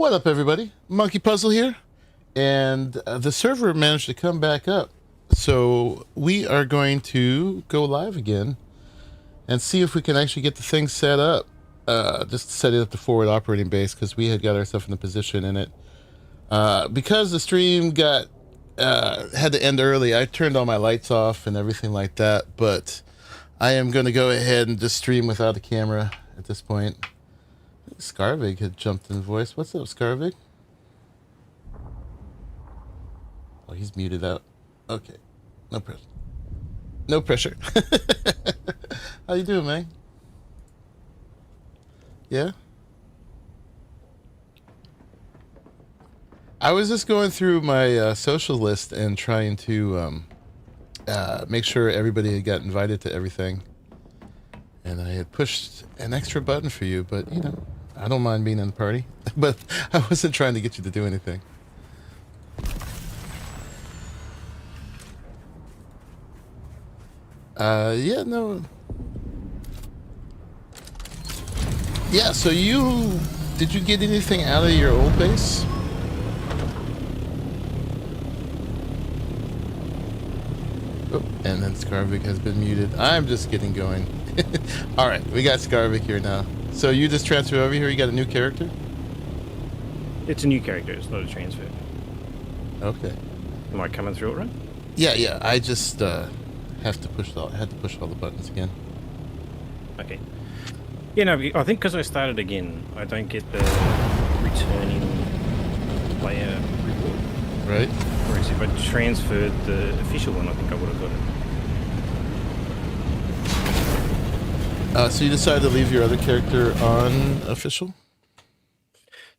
What up, everybody? Monkey Puzzle here, and the server managed to come back up, so we are going to go live again and see if we can actually get the thing set up. Just set it up to forward operating base because we had got ourselves in a position in it. Because the stream got had to end early, I turned all my lights off and everything like that, but I am going to go ahead and just stream without a camera at this point. Scarvig had jumped in voice. What's up, Scarvig? Oh, he's muted out. Okay. No pressure. No pressure. How you doing, man? Yeah? I was just going through my social list and trying to make sure everybody had got invited to everything. And I had pushed an extra button for you, but, you know, I don't mind being in the party, but I wasn't trying to get you to do anything. Yeah, no. Yeah, so did you get anything out of your old base? Oh, and then Scarvik has been muted. I'm just getting going. All right, we got Scarvik here now. So you just transferred over here? You got a new character? It's a new character. It's not a transfer. Okay. Am I coming through it right? Yeah. I just had to push all the buttons again. Okay. Yeah, no, I think because I started again, I don't get the returning player reward. Right. Whereas if I transferred the official one, I think I would have got it. So you decided to leave your other character on official?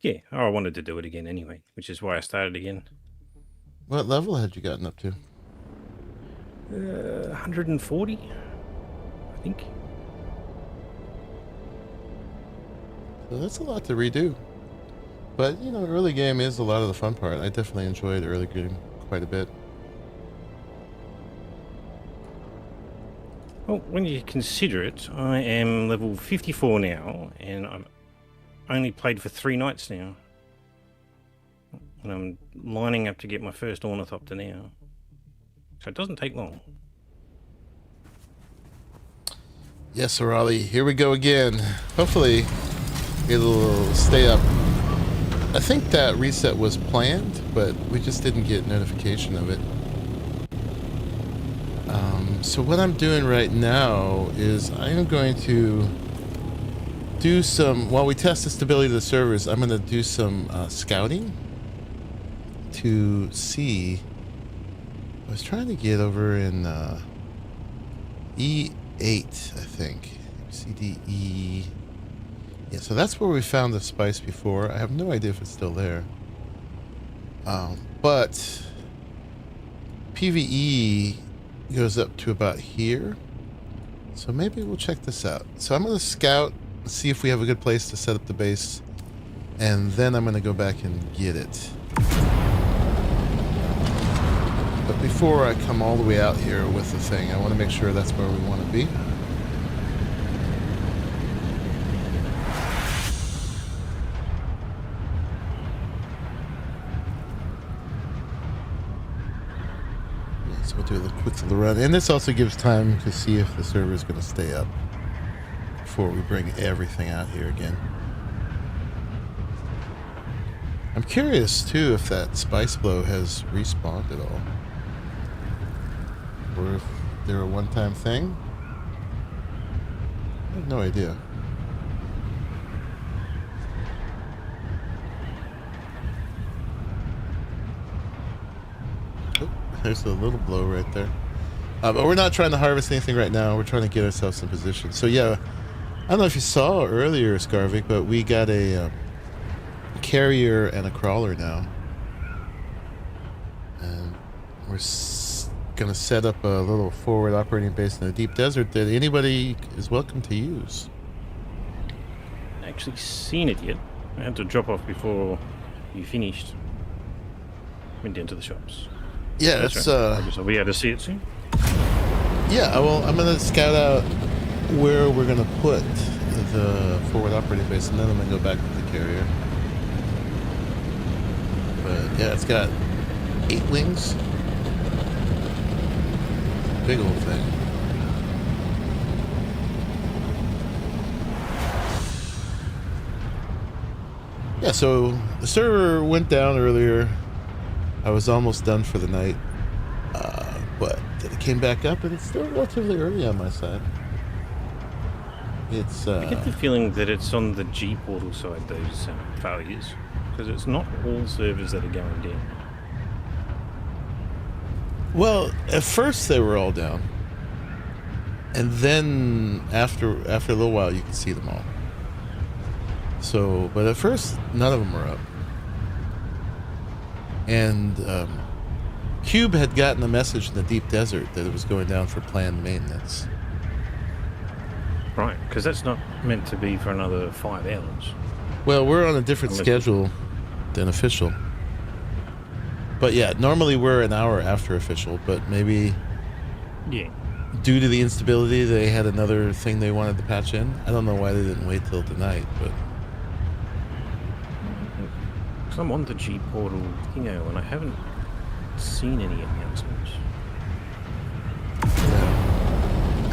Yeah, I wanted to do it again anyway, which is why I started again. What level had you gotten up to? 140, I think. So that's a lot to redo. But, you know, early game is a lot of the fun part. I definitely enjoyed early game quite a bit. Well, when you consider it, I am level 54 now, and I'm only played for 3 nights now. And I'm lining up to get my first ornithopter now. So it doesn't take long. Yes, Raleigh, here we go again. Hopefully it'll stay up. I think that reset was planned, but we just didn't get notification of it. So what I'm doing right now is I am going to do some, while we test the stability of the servers, I'm going to do some scouting to see. I was trying to get over in E8, I think. CDE. Yeah, so that's where we found the spice before. I have no idea if it's still there. But PvE goes up to about here. So maybe we'll check this out. So I'm going to scout, see if we have a good place to set up the base. And then I'm going to go back and get it. But before I come all the way out here with the thing, I want to make sure that's where we want to be. So we'll do a quick little run. And this also gives time to see if the server is going to stay up before we bring everything out here again. I'm curious, too, if that Spice Blow has respawned at all. Or if they're a one-time thing. I have no idea. Oh, there's a little blow right there. But we're not trying to harvest anything right now. We're trying to get ourselves in position. So yeah, I don't know if you saw earlier, Scarvik, but we got a carrier and a crawler now. And we're going to set up a little forward operating base in the deep desert that anybody is welcome to use. I haven't actually seen it yet. I had to drop off before you finished. Went down to the shops. Yeah, that's right. I guess I'll be able to see it soon. Yeah, well, I'm going to scout out where we're going to put the forward operating base, and then I'm going to go back to the carrier. But yeah, it's got 8 wings. Big old thing. Yeah, so the server went down earlier. I was almost done for the night. But it came back up, and it's still relatively early on my side. It's I get the feeling that it's on the G portal side, those failures, because it's not all servers that are going down. well, at first they were all down, and then after a little while, you can see them all. So, but at first, none of them were up, and Cube had gotten a message in the deep desert that it was going down for planned maintenance. Right, because that's not meant to be for another 5 hours. Well, we're on a different schedule than official. But yeah, normally we're an hour after official, but maybe Yeah. due to the instability, they had another thing they wanted to patch in. I don't know why they didn't wait till tonight, but... Because I'm on the G portal, you know, and I haven't seen any announcements. Yeah.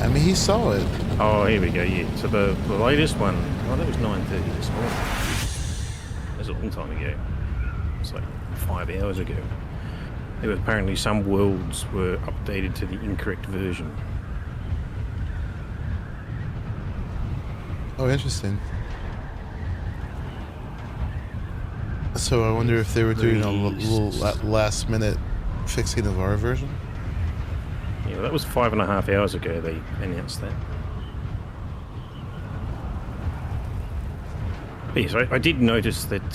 I mean, he saw it. Oh, here we go, yeah. So the latest one, oh, that was 9:30 this morning. That's a long time ago. It's like 5 hours ago. There were apparently some worlds were updated to the incorrect version. Oh, interesting. So I wonder if they were doing a little last minute fixing of our version? Yeah, well, that was 5.5 hours ago they announced that. But yes, I did notice that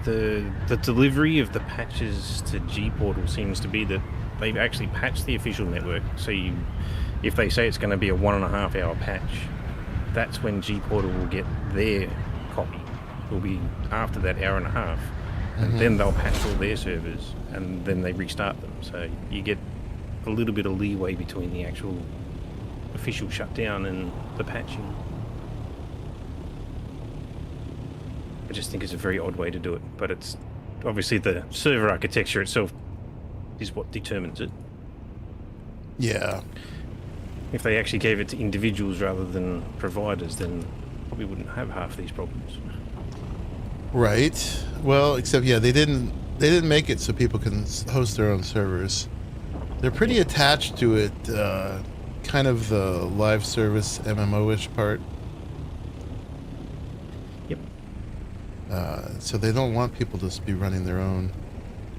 the delivery of the patches to G Portal seems to be that they've actually patched the official network. So if they say it's going to be a 1.5 hour patch, that's when G Portal will get their copy. It will be after that hour and a half, and then they'll patch all their servers, and then they restart them. So you get a little bit of leeway between the actual official shutdown and the patching. I just think it's a very odd way to do it, but it's obviously the server architecture itself is what determines it. Yeah. If they actually gave it to individuals rather than providers, then we wouldn't have half these problems. Right. Well, except yeah, they didn't make it so people can host their own servers. They're pretty attached to it, kind of the live service MMO-ish part. Yep. So they don't want people to just be running their own.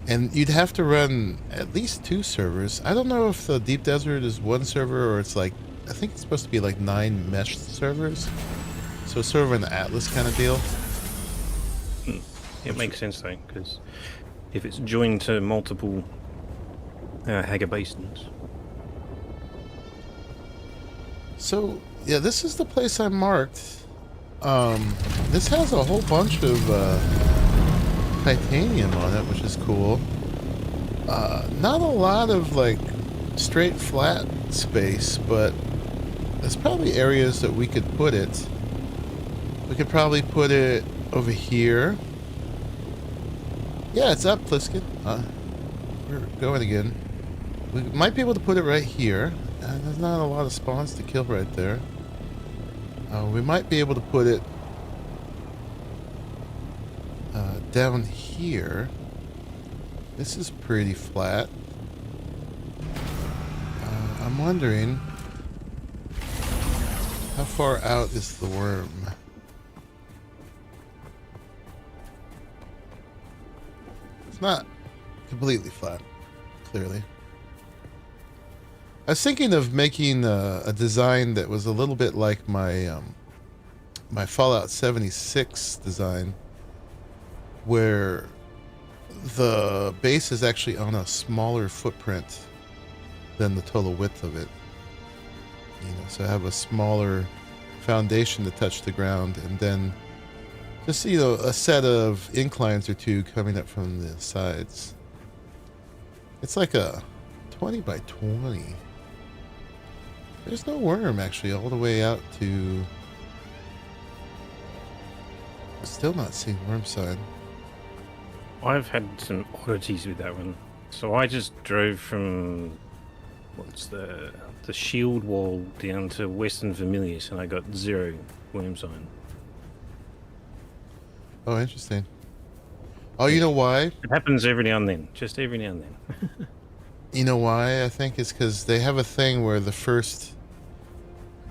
And you'd have to run at least 2 servers. I don't know if the Deep Desert is 1 server or it's like, I think it's supposed to be like 9 mesh servers. So sort of an Atlas kind of deal. It makes sense though, because if it's joined to multiple Hager basins. So yeah, this is the place I marked. This has a whole bunch of titanium on it, which is cool. Not a lot of like straight flat space, but there's probably areas that we could put it. We could probably put it over here. Yeah, it's up, Bluesky. We're going again. We might be able to put it right here. There's not a lot of spawns to kill right there. We might be able to put it down here. This is pretty flat. I'm wondering how far out is the worm? It's not completely flat, clearly. I was thinking of making a design that was a little bit like my my Fallout 76 design, where the base is actually on a smaller footprint than the total width of it. You know, so I have a smaller foundation to touch the ground, and then just, you know, a set of inclines or 2 coming up from the sides. It's like a 20 by 20. There's no worm actually all the way out to... Still not seeing worm sign. I've had some oddities with that one. So I just drove from what's the shield wall down to Western Vermilius, and I got 0 worm sign. Oh, interesting. Oh, you know why? It happens every now and then, just every now and then. You know why? I think it's because they have a thing where the first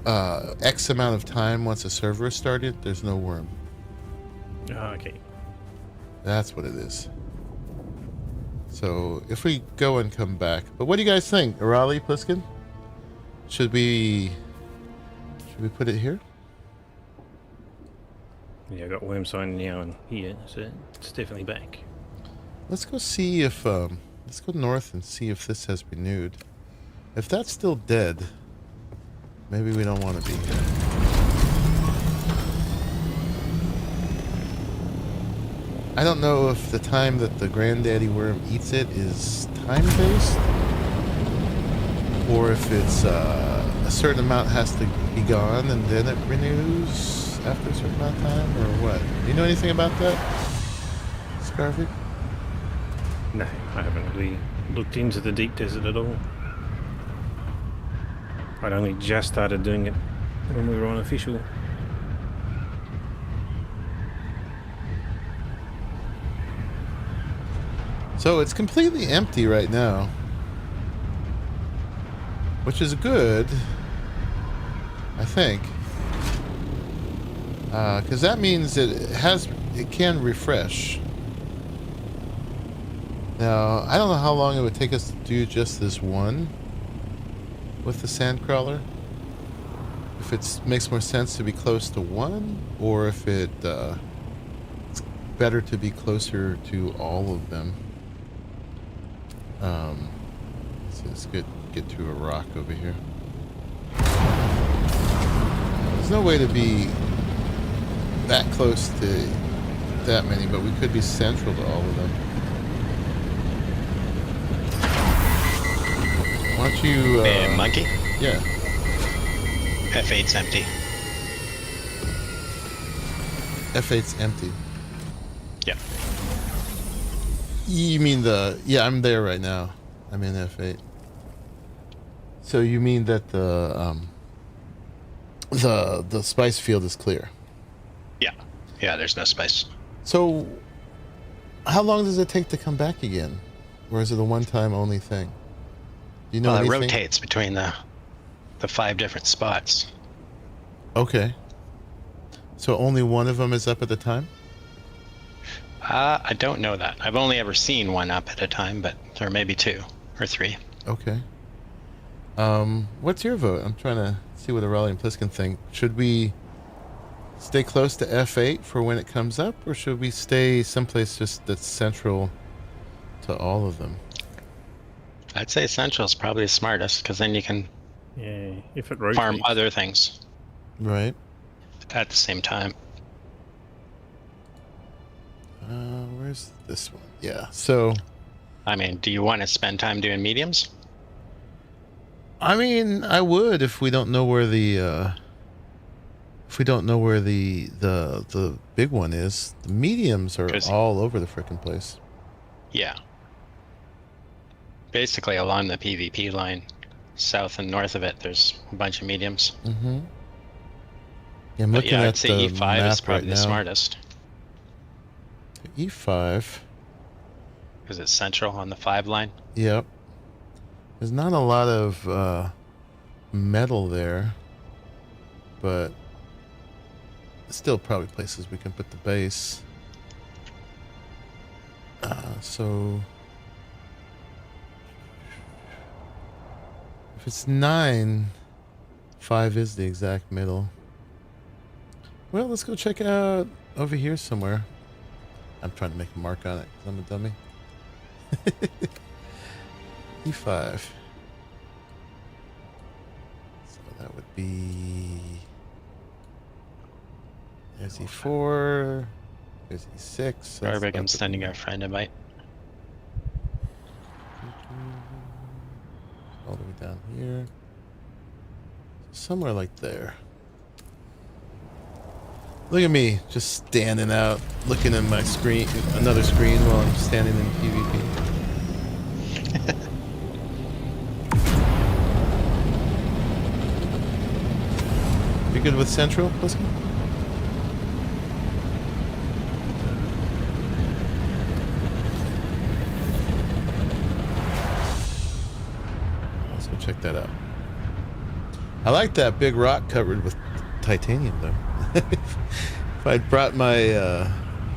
X amount of time once a server is started, there's no worm. Oh, okay. That's what it is. So if we go and come back, but what do you guys think, Arali, Pliskin? Should we put it here? Yeah, I got worm sign now and here, so it's definitely back. Let's go see if let's go north and see if this has renewed. If that's still dead, maybe we don't want to be here. I don't know if the time that the granddaddy worm eats it is time-based, or if it's a certain amount has to be gone and then it renews after a certain amount of time, or what? Do you know anything about that, Scarvy? No, I haven't really looked into the deep desert at all. I'd only just started doing it when we were on official. So it's completely empty right now, which is good, I think, because that means it can refresh. Now, I don't know how long it would take us to do just this one with the Sandcrawler. If it makes more sense to be close to one, or if it's better to be closer to all of them. So let's get to a rock over here. There's no way to be that close to that many, but we could be central to all of them. Why don't you... monkey? Yeah. F8's empty. F8's empty. Yeah. You mean yeah, I'm there right now. I'm in F8. So you mean that the spice field is clear? Yeah. Yeah, there's no spice. So how long does it take to come back again? Or is it a one-time only thing? Do you know Well, it anything? rotates between the 5 different spots. Okay. So only one of them is up at a time? I don't know that. I've only ever seen one up at a time, but there may be 2 or 3. Okay. What's your vote? I'm trying to see what Arali and Pliskin think. Should we stay close to F8 for when it comes up, or should we stay someplace just that's central to all of them? I'd say Central is probably the smartest, because then you can Yeah, if it rotates. farm other things Right. at the same time. Where's this one? Yeah. So, I mean, do you want to spend time doing mediums? I mean, I would if we don't know where the the big one is. The mediums are all over the frickin' place. Yeah. Basically, along the PvP line, south and north of it, there's a bunch of mediums. Mm-hmm. Yeah, I'm looking yeah, at I'd say the E5 map is probably right the now. smartest. E5. Because it's central on the 5 line. Yep. There's not a lot of metal there, but still probably places we can put the base. So if it's 9, 5 is the exact middle. Well, let's go check out over here somewhere. I'm trying to make a mark on it because I'm a dummy. E5. So that would be... There's E4. There's E6. Garbage, I'm sending our friend a bite. All the way down here. Somewhere like there. Look at me, just standing out, looking at my screen, another screen while I'm standing in PvP. You good with Central, Bluesky? Let's go check that out. I like that big rock covered with titanium, though. If I'd brought my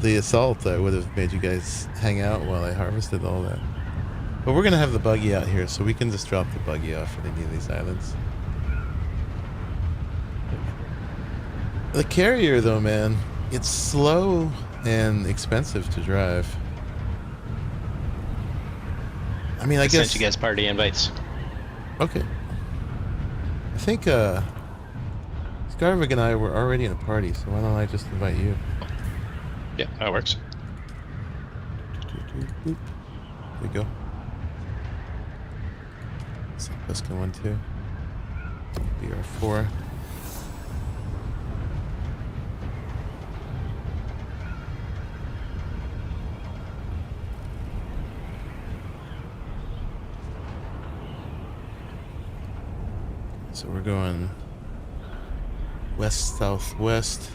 the assault, I would have made you guys hang out while I harvested all that. But we're gonna have the buggy out here, so we can just drop the buggy off at any of these islands. The carrier, though, man, it's slow and expensive to drive. I mean, I guess sent you guys party invites. Okay. I think Skarvig and I were already in a party, so why don't I just invite you? Yeah, that works. There we go. Pesca 1, 2. BR4. So we're going west-southwest.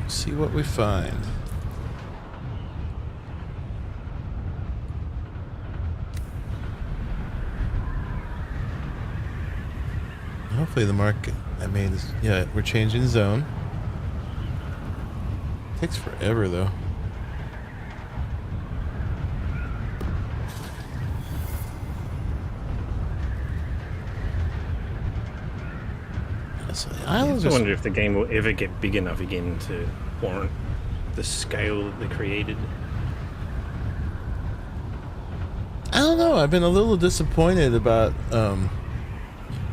See what we find. Hopefully the mark I made is... Yeah, we're changing zone. Takes forever, though. So the islands I wonder if the game will ever get big enough again to warrant the scale that they created. I don't know. I've been a little disappointed about...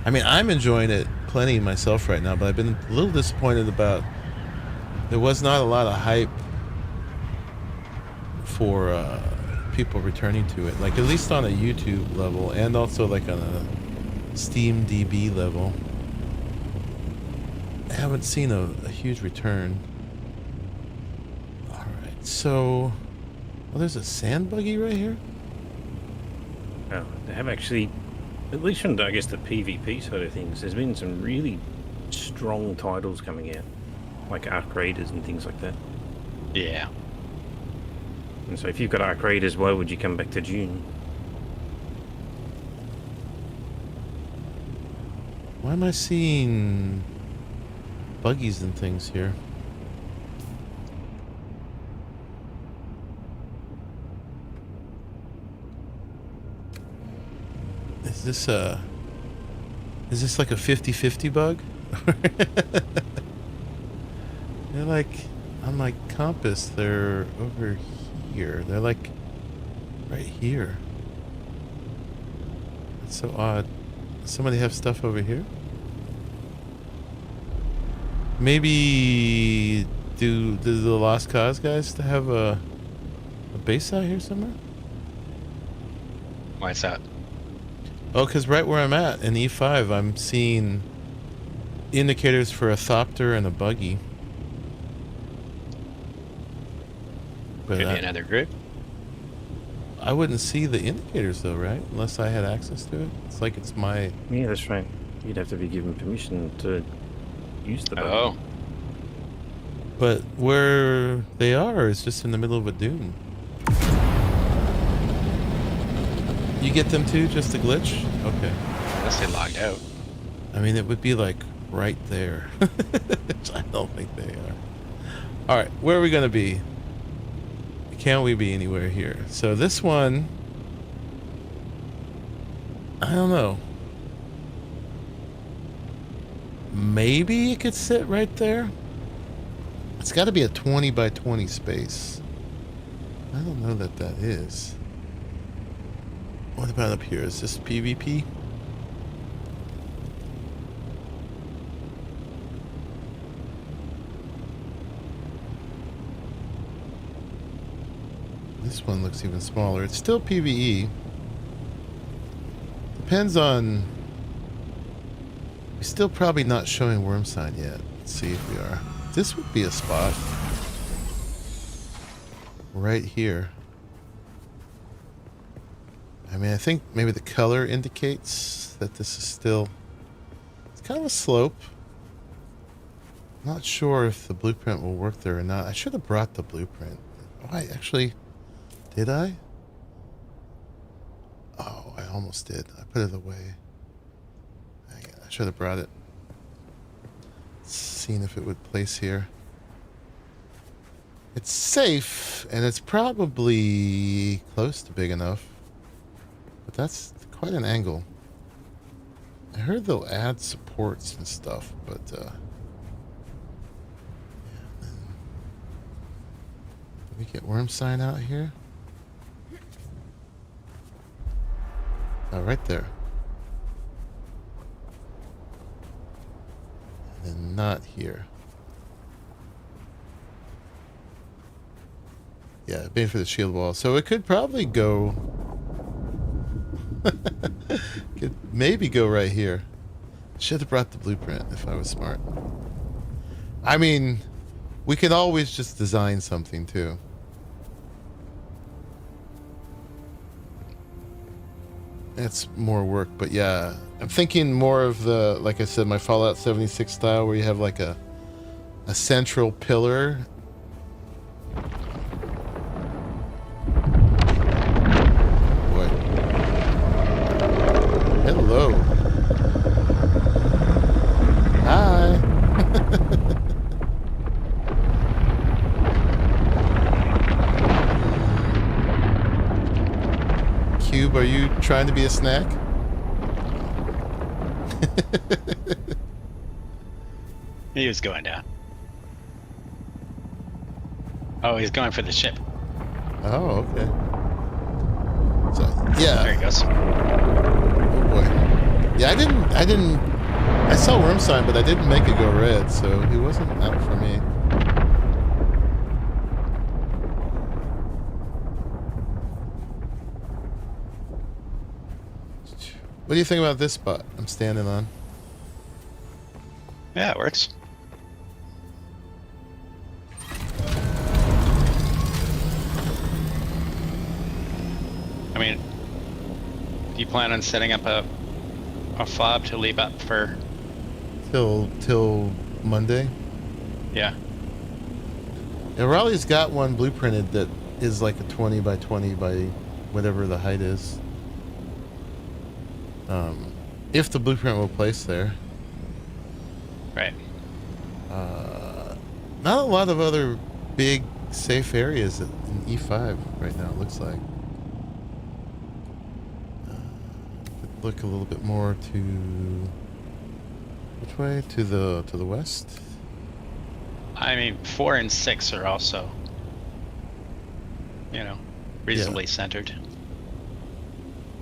I mean, I'm enjoying it plenty myself right now, but I've been a little disappointed about... There was not a lot of hype for people returning to it. Like, at least on a YouTube level, and also like on a Steam DB level. I haven't seen a huge return. Alright, so... Well, there's a sand buggy right here? Oh, they have actually... At least from, I guess, the PvP side of things, there's been some really strong titles coming out, like Arc Raiders and things like that. Yeah. And so if you've got Arc Raiders, why would you come back to Dune? Why am I seeing buggies and things here? Is this like a 50-50 bug? They're like, on my compass, they're over here. They're like right here. That's so odd. Does somebody have stuff over here? Maybe do the Lost Cause guys to have a base out here somewhere? Why is that? Oh, because right where I'm at in E5, I'm seeing indicators for a thopter and a buggy. But Could be another group. I wouldn't see the indicators though, right? Unless I had access to it. It's like it's my... Yeah, that's right. You'd have to be given permission to use the buggy. Oh. But where they are is just in the middle of a dune. You get them too, just a glitch? Okay. Unless they logged out. I mean, it would be like right there. I don't think they are. Alright, where are we going to be? Can't we be anywhere here? So this one... I don't know. Maybe it could sit right there? It's got to be a 20 by 20 space. I don't know that that is. What about up here? Is this PvP? This one looks even smaller. It's still PVE. Depends on... We're still probably not showing worm sign yet. Let's see if we are. This would be a spot. Right here. I mean, I think maybe the color indicates that this is still... It's kind of a slope. Not sure if the blueprint will work there or not. I should have brought the blueprint. Oh, I actually... Did I? Oh, I almost did. I put it away. I should have brought it. Seen if it would place here. It's safe, and it's probably close to big enough. But that's quite an angle. I heard they'll add supports and stuff, but yeah, did we get worm sign out here? Oh, right there. And then not here. Yeah, bait for the shield wall. So it could probably go... could maybe go right here. Should have brought the blueprint if I was smart. I mean, we can always just design something too. It's more work, but yeah. I'm thinking more of the, like I said, my Fallout 76 style where you have like a central pillar. Boy. Hello. Hi. Cube, are you trying to be a snack? He was going down. Oh, he's going for the ship. Oh, okay. So, yeah. There he goes. Oh boy. Yeah, I saw worm sign, but I didn't make it go red, so he wasn't out for me. What do you think about this spot I'm standing on? Yeah, it works. I mean, do you plan on setting up a fob to leave up for... Till Monday? Yeah. Yeah, Raleigh's got one blueprinted that is like a 20 by 20 by whatever the height is. If the blueprint will place there. Right. Not a lot of other big safe areas in E5 right now, it looks like. Could look a little bit more to... Which way? To the west? I mean, 4 and 6 are also, you know, reasonably centered.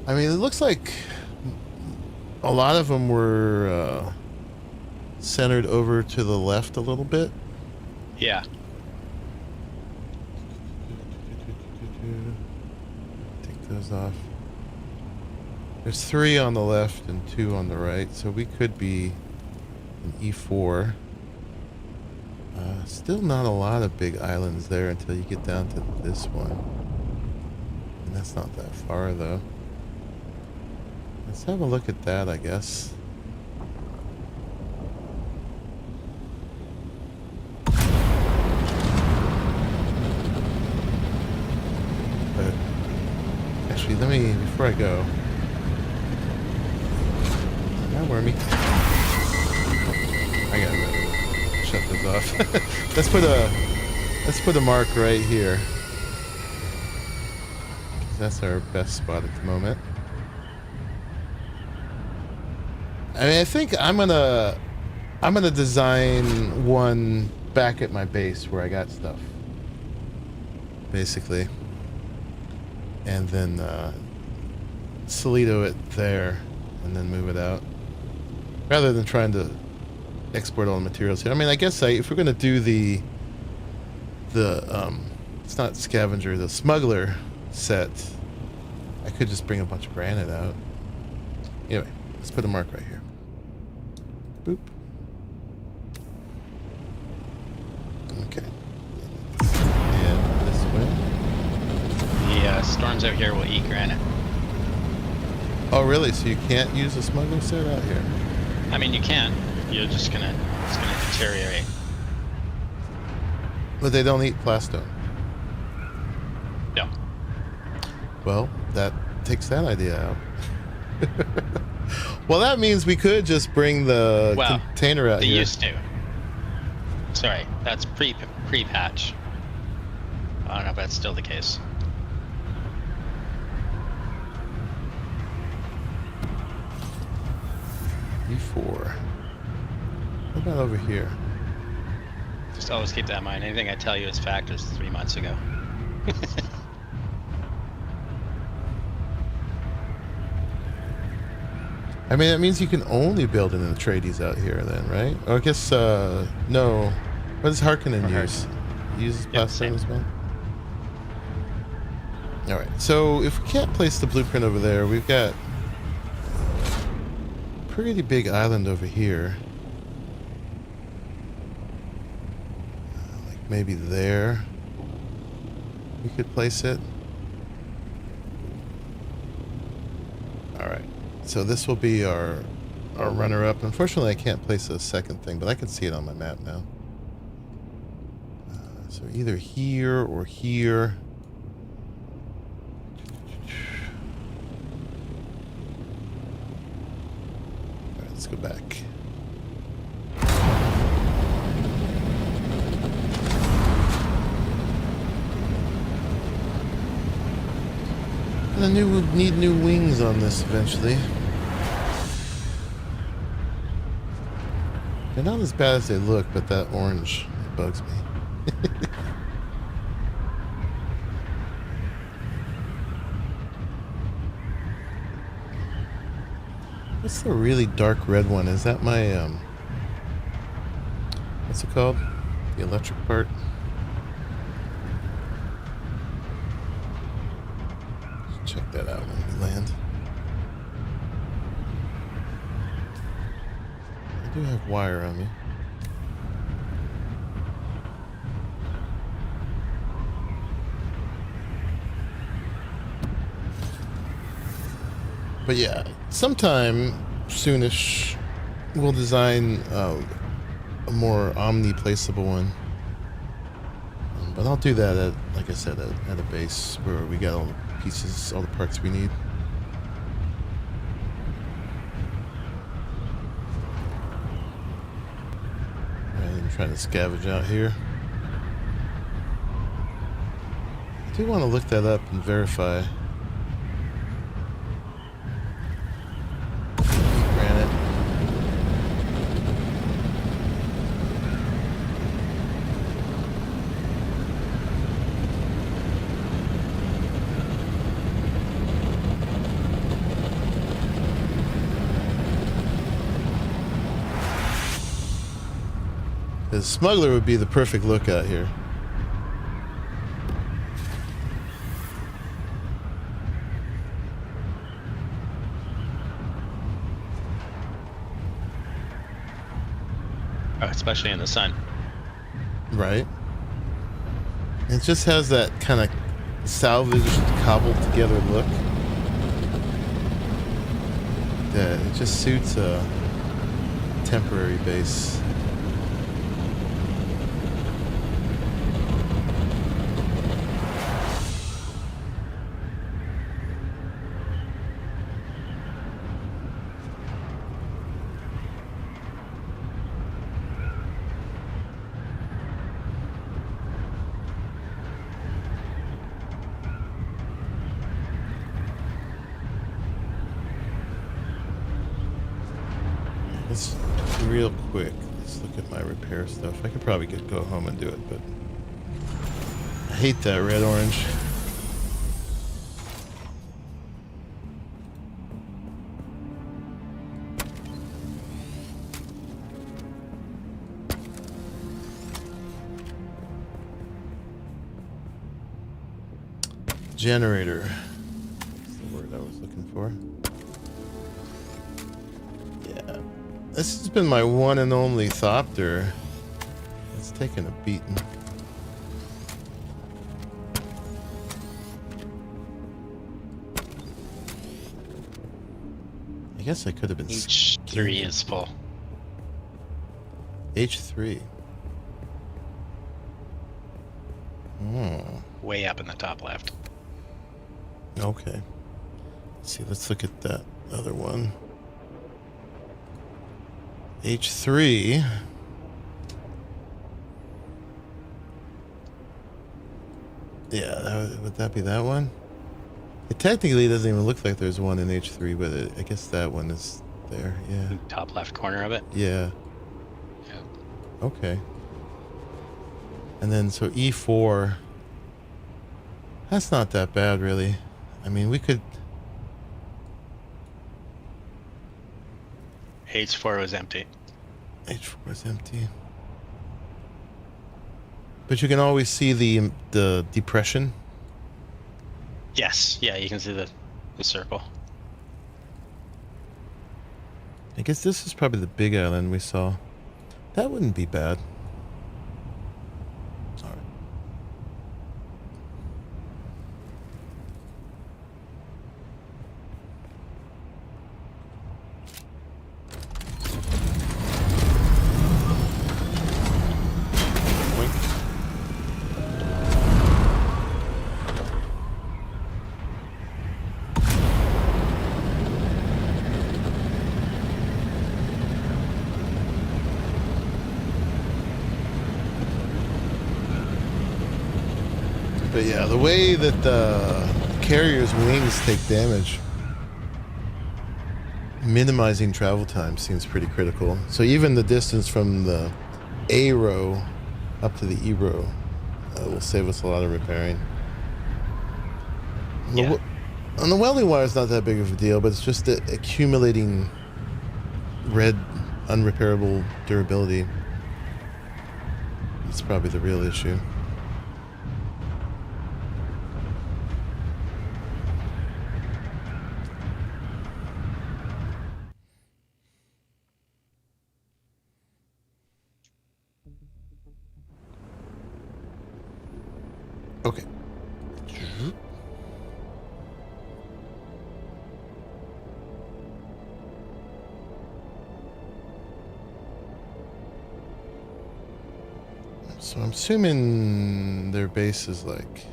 I mean, it looks like a lot of them were centered over to the left a little bit. Yeah. Take those off. There's 3 on the left and 2 on the right, so we could be in E4. Still not a lot of big islands there until you get down to this one. And that's not that far, though. Let's have a look at that, I guess. But actually, let me, before I go... Hi, Wormy. I gotta shut this off. let's put a mark right here. That's our best spot at the moment. I mean, I think I'm gonna design one back at my base where I got stuff, basically, and then Solito it there, and then move it out, rather than trying to export all the materials here. I mean, I guess if we're gonna do the it's not scavenger, the smuggler set. I could just bring a bunch of granite out. Anyway, let's put a mark right here. Boop. Okay. And this way. The storms out here will eat granite. Oh, really? So you can't use a smuggler set out here? I mean, you can. It's gonna deteriorate. But they don't eat plastone. No. Well, that takes that idea out. Well, that means we could just bring the container out they here. used to. Sorry, that's pre-patch. I don't know if that's still the case. E4. What about over here? Just always keep that in mind. Anything I tell you is fact is 3 months ago. I mean, that means you can only build in the Atreides out here then, right? Or I guess, no. What does Harkonnen use? He uses plastone as well? Alright, so if we can't place the blueprint over there, we've got a pretty big island over here. Like maybe there. We could place it. Alright. So this will be our runner-up. Unfortunately, I can't place a second thing, but I can see it on my map now. So either here or here. All right, let's go back. And I knew we'd need new wings on this eventually. They're not as bad as they look, but that orange bugs me. What's the really dark red one? Is that my, what's it called? The electric part? Check that out when we land. I do have wire on me. But yeah, sometime soonish we'll design a more omni-placeable one. But I'll do that at, like I said, at a base where we got all the pieces, all the parts we need. Alright, I'm trying to scavenge out here. I do want to look that up and verify. The smuggler would be the perfect lookout here. Oh, especially in the sun. Right. It just has that kind of salvaged, cobbled together look. That it just suits a temporary base. Let's real quick. Let's look at my repair stuff. I could probably go home and do it, but I hate that red orange. generator. That's the word I was looking for. Yeah. This has been my one and only thopter. It's taken a beating. I guess I could have been. H3 is full. H3. Oh. Way up in the top left. Okay. Let's see. Let's look at that other one. H3. Yeah, would that be that one? It technically doesn't even look like there's one in H3, but I guess that one is there. Yeah. Top left corner of it. Yeah. Yeah. Okay. And then so E4. That's not that bad, really. I mean, we could. H4 was empty. H4 is empty. But you can always see the depression. Yes. Yeah, you can see the circle. I guess this is probably the big island we saw. That wouldn't be bad. All right. But yeah, the way that the carrier's wings take damage, minimizing travel time seems pretty critical. So even the distance from the A row up to the E row will save us a lot of repairing. Yeah. On the welding wire, it's not that big of a deal, but it's just the accumulating red unrepairable durability. It's probably the real issue. Okay. So I'm assuming their base is like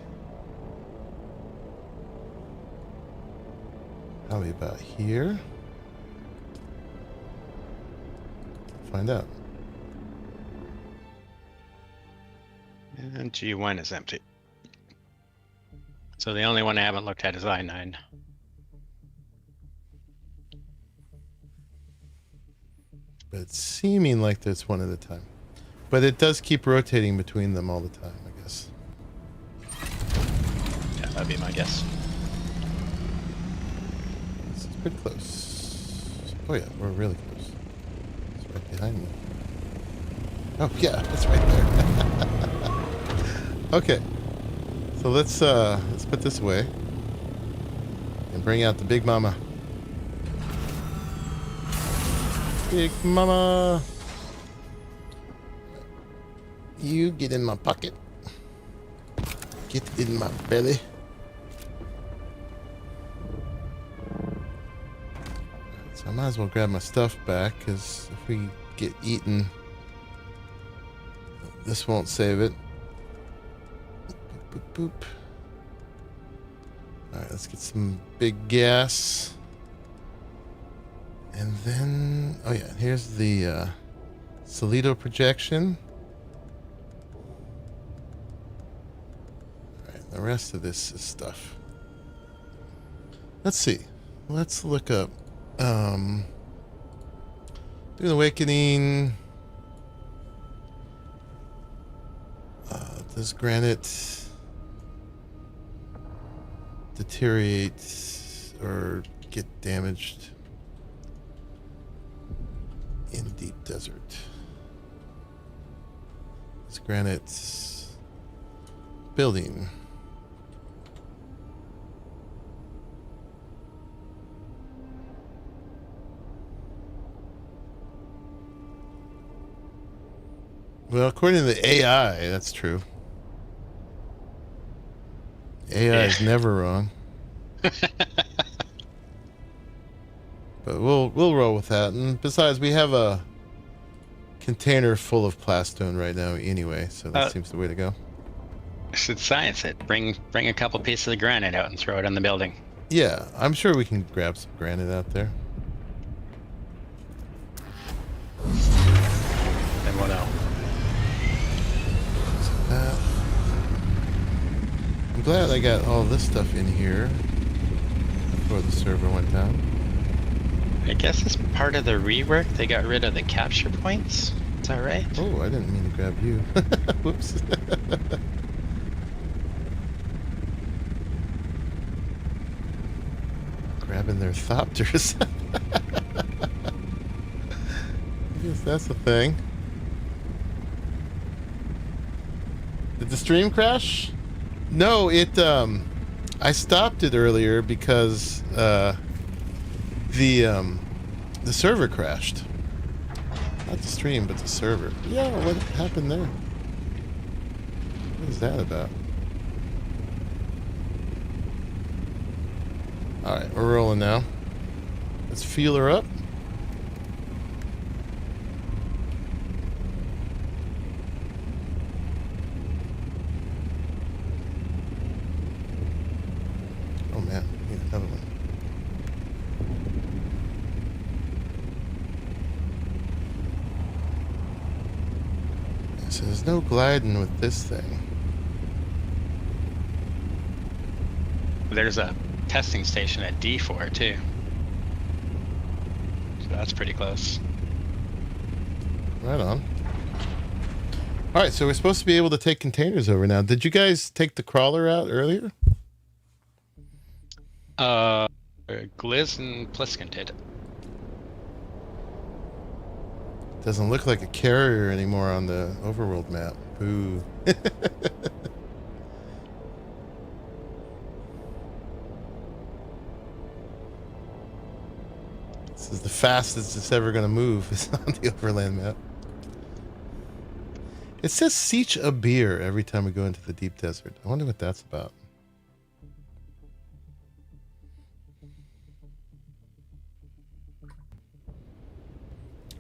probably about here. Find out. And G1 is empty. So the only one I haven't looked at is I9. But it's seeming like there's one at a time. But it does keep rotating between them all the time, I guess. Yeah, that'd be my guess. This is pretty close. Oh yeah, we're really close. It's right behind me. Oh yeah, it's right there. Okay. So let's put this away and bring out the big mama. Big mama. You get in my pocket. Get in my belly. So I might as well grab my stuff back, because if we get eaten, this won't save it. Boop, boop, boop. Alright, let's get some big gas. And then, oh yeah, here's the Solido projection. Alright, the rest of this is stuff. Let's see. Let's look up Dune Awakening. Does granite deteriorate or get damaged in deep desert? Is granite building? Well, according to the AI, that's true. AI is never wrong. But we'll roll with that. And besides, we have a container full of plastone right now anyway, so that seems the way to go. It's science. Bring a couple pieces of granite out and throw it on the building. Yeah, I'm sure we can grab some granite out there. Then we'll know. I'm glad I got all this stuff in here before the server went down. I guess as part of the rework, they got rid of the capture points. Is that right? Oh, I didn't mean to grab you. Whoops. Grabbing their thopters. I guess that's the thing. Did the stream crash? No, I stopped it earlier because the server crashed. Not the stream, but the server. Yeah, what happened there? What is that about? Alright, we're rolling now. Let's fuel her up. Oh man, we need another one. So there's no gliding with this thing. There's a testing station at D4 too. So that's pretty close. Right on. Alright, so we're supposed to be able to take containers over now. Did you guys take the crawler out earlier? Gliz and Pliskin did. Doesn't look like a carrier anymore on the overworld map. Boo. This is the fastest it's ever going to move is on the overland map. It says Siege a beer every time we go into the deep desert. I wonder what that's about.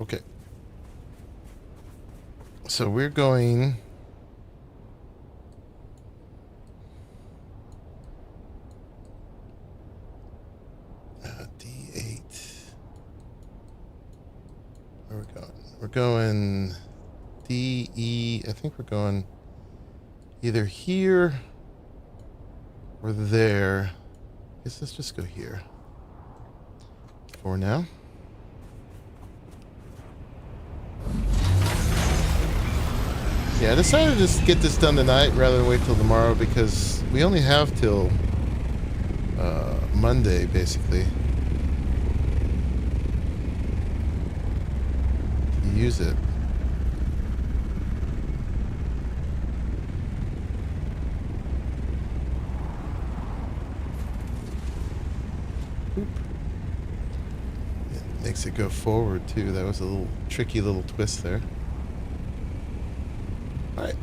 Okay. So we're going... D8. Where are we going? We're going DE. I think we're going either here or there. I guess let's just go here for now. Yeah, I decided to just get this done tonight rather than wait till tomorrow because we only have till Monday, basically, to use it. Oop. It makes it go forward, too. That was a little tricky little twist there. Alright,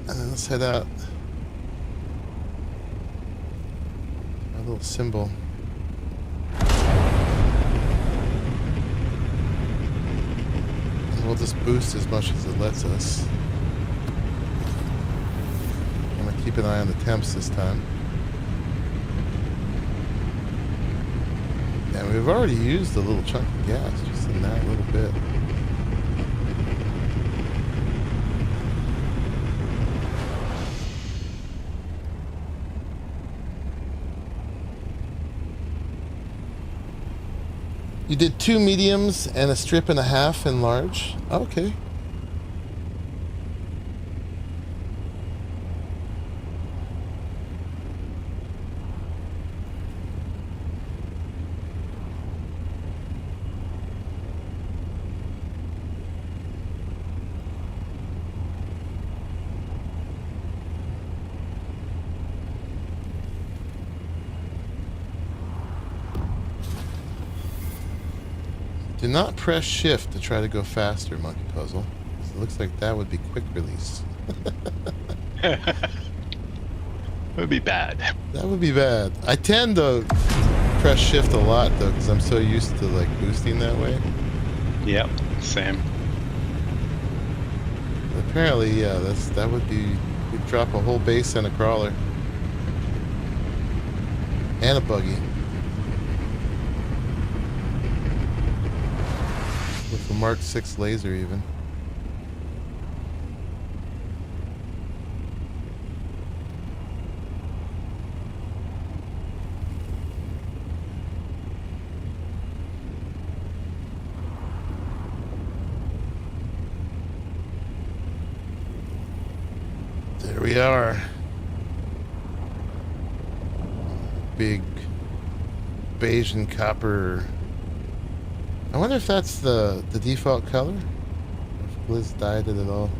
and then let's head out. Our little symbol. And we'll just boost as much as it lets us. I'm gonna keep an eye on the temps this time. Yeah, we've already used a little chunk of gas, just in that little bit. You did 2 mediums and a strip and a half in large? Okay. Do not press shift to try to go faster, Monkey Puzzle. It looks like that would be quick release. It would be bad. That would be bad. I tend to press shift a lot though, because I'm so used to like boosting that way. Yep, same. Apparently, yeah, that would be, you'd drop a whole base and a crawler. And a buggy. With a Mark 6 laser even. There we are. Big beige and copper. I wonder if that's the default color? If Blizz dyed it at all.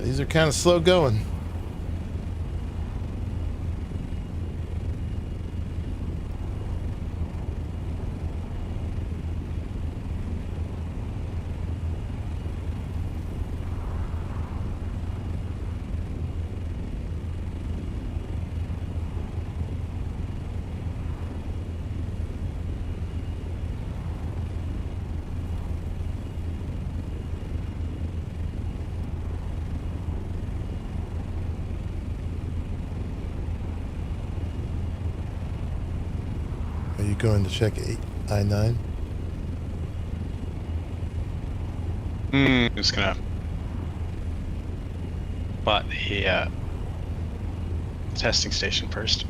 These are kind of slow going. Are you going to check I9? Just gonna spot the testing station first.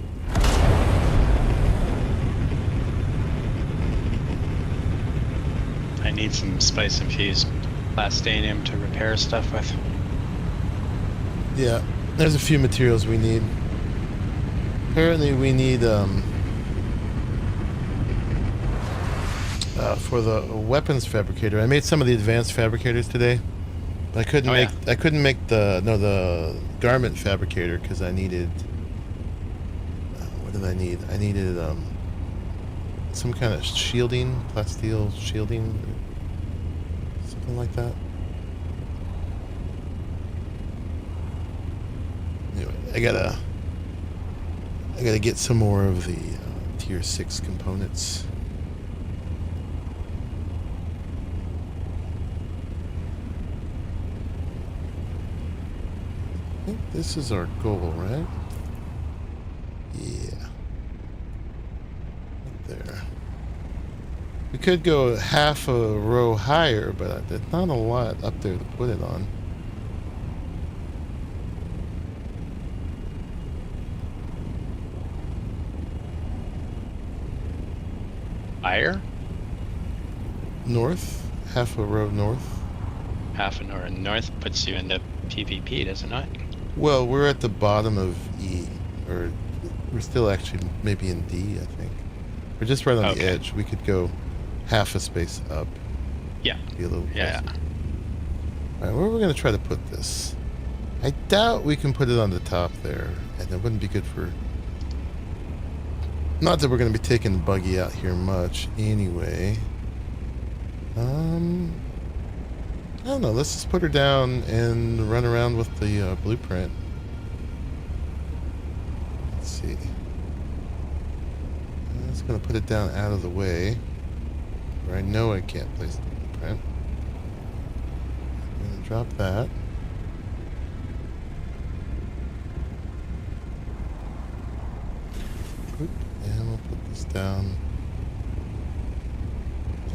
I need some spice infused plastanium to repair stuff with. Yeah, there's a few materials we need. Apparently we need for the weapons fabricator. I made some of the advanced fabricators today. I couldn't make the garment fabricator because I needed what did I need? I needed some kind of shielding, plasteel shielding, something like that. Anyway, I gotta get some more of the tier 6 components. I think this is our goal, right? Yeah. Right there. We could go half a row higher, but there's not a lot up there to put it on. Higher? North? Half a row north? Half an hour north puts you into PvP, does it not? Well, we're at the bottom of E, or we're still actually maybe in D, I think. We're just right on the edge. We could go half a space up. Yeah. Be a little Yeah. closer. All right, where are we going to try to put this? I doubt we can put it on the top there, and it wouldn't be good for... Not that we're going to be taking the buggy out here much anyway. I don't know, let's just put her down and run around with the blueprint. Let's see. I'm just going to put it down out of the way, where I know I can't place the blueprint. I'm going to drop that. Oop, and we'll put this down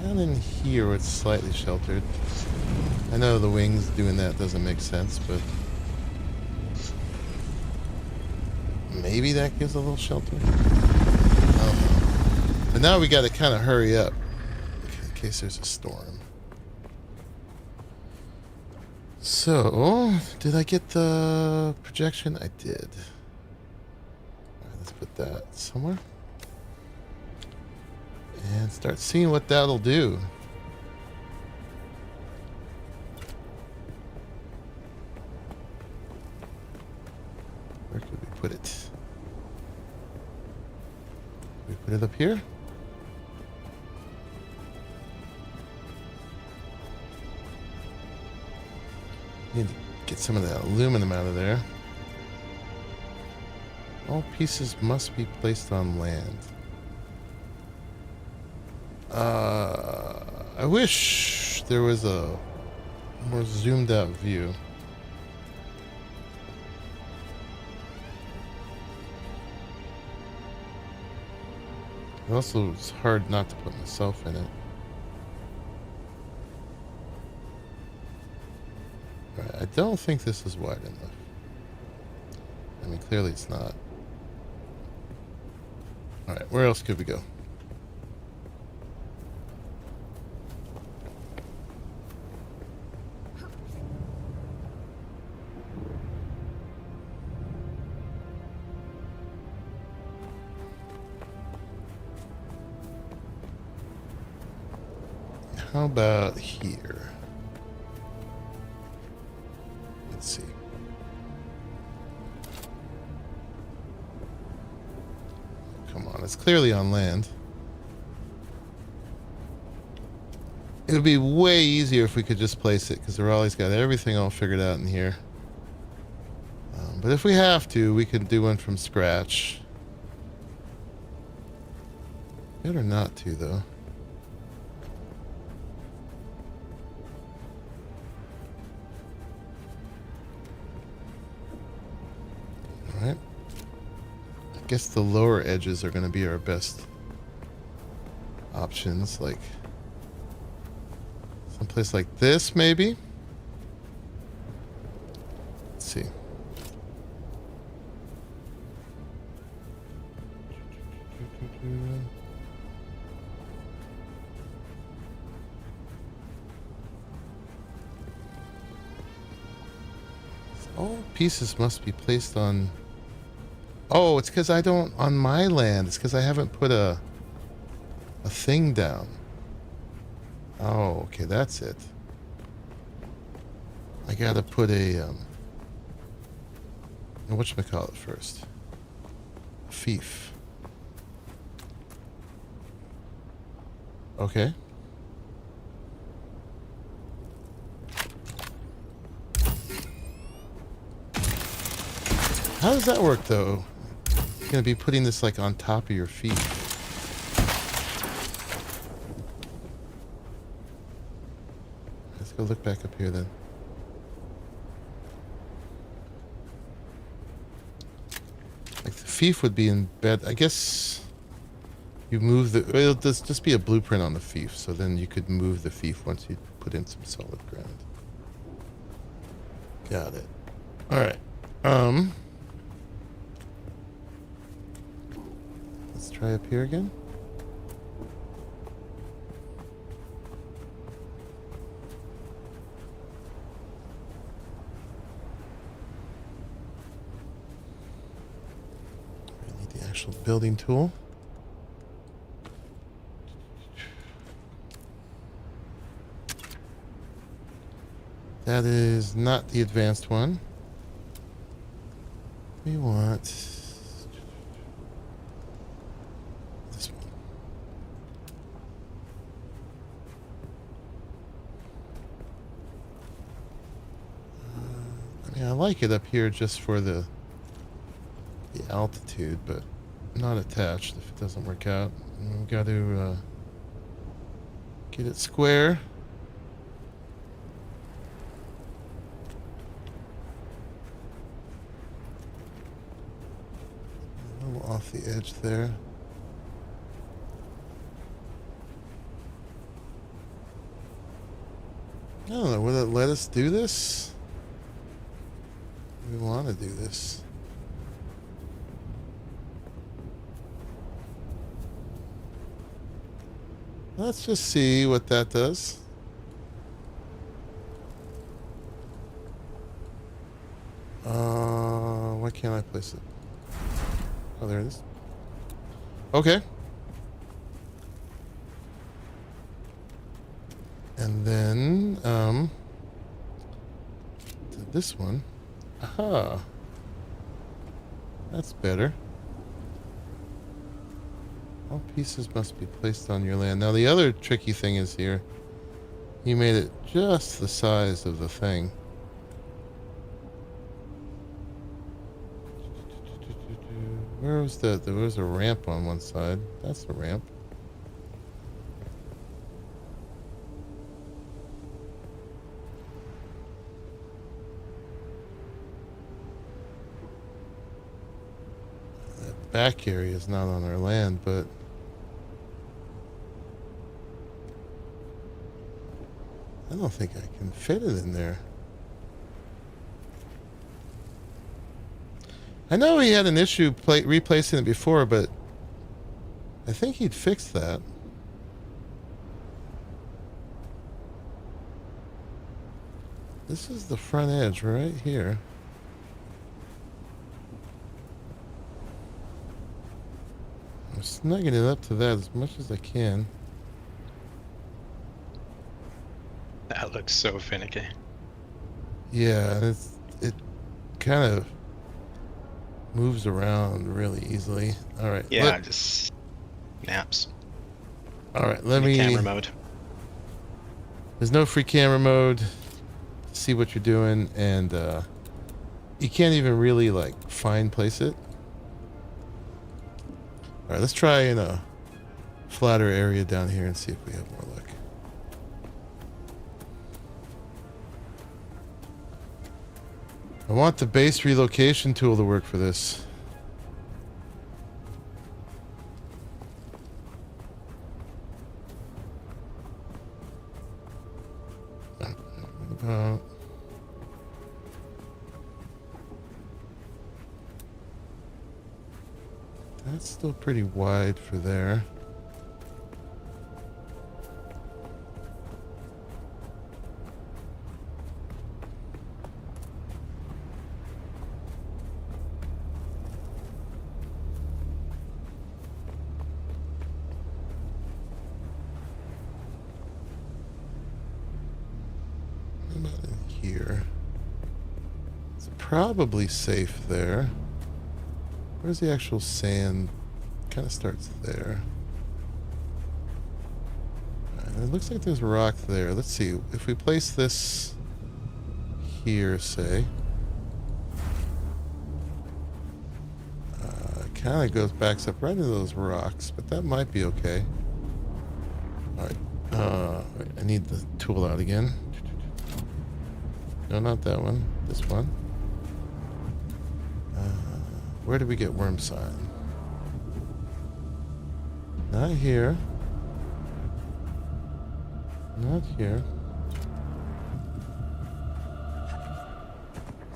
in here where it's slightly sheltered. I know the wings doing that doesn't make sense, but maybe that gives a little shelter. I don't know. But now we got to kind of hurry up in case there's a storm. So, did I get the projection? I did. Alright, let's put that somewhere. And start seeing what that'll do. Where could we put it? We put it up here? Need to get some of that aluminum out of there. All pieces must be placed on land. I wish there was a more zoomed out view. It also is hard not to put myself in it. Right, I don't think this is wide enough. I mean, clearly it's not. Alright, where else could we go? How about here? Let's see. Come on, it's clearly on land. It would be way easier if we could just place it, because Raleigh's got everything all figured out in here. But if we have to, we can do one from scratch. Better not to, though. Alright. I guess the lower edges are going to be our best options, like someplace like this, maybe? Let's see. All pieces must be placed on... Oh, it's because I don't... On my land, it's because I haven't put a thing down. Oh, okay, that's it. I gotta put a... whatchamacallit first? A fief. Okay. How does that work, though? You're gonna be putting this, like, on top of your feet. Let's go look back up here, then. Like, the fief would be in bed. I guess you move the... It'll just be a blueprint on the fief, so then you could move the fief once you put in some solid ground. Got it. Alright. Let's try up here again. I need the actual building tool. That is not the advanced one. We want this one. I mean, I like it up here just for the altitude, but not attached if it doesn't work out. We've got to get it square. Off the edge there. I don't know, will it let us do this? We want to do this. Let's just see what that does. Why can't I place it? Oh, there it is. Okay. And then, to this one. Aha. That's better. All pieces must be placed on your land. Now, the other tricky thing is here. You made it just the size of the thing. Where was that? There was a ramp on one side. That's the ramp. That back area is not on our land, but I don't think I can fit it in there. I know he had an issue replacing it before, but I think he'd fixed that. This is the front edge right here. I'm snugging it up to that as much as I can. That looks so finicky. Yeah, and it kind of moves around really easily. All right. Yeah, just naps. All right, let me. Camera mode. There's no free camera mode. See what you're doing, and you can't even really like place it. All right, let's try in a flatter area down here and see if we have more luck. I want the base relocation tool to work for this. That's still pretty wide for there. Not in here. It's probably safe there. Where's the actual sand? Kind of starts there. And it looks like there's a rock there. Let's see. If we place this here, say, it kind of backs up right into those rocks, but that might be okay. All right. Wait, I need the tool out again. No, not that one. This one. Where did we get worm sign? Not here. Not here.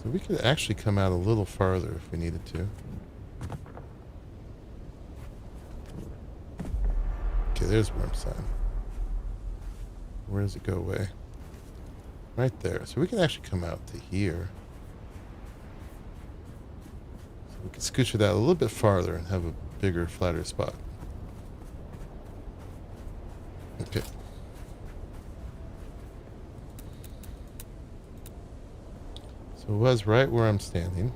So we could actually come out a little farther if we needed to. Okay, there's worm sign. Where does it go away? Right there. So we can actually come out to here. We can scooch it out a little bit farther and have a bigger, flatter spot. Okay. So it was right where I'm standing.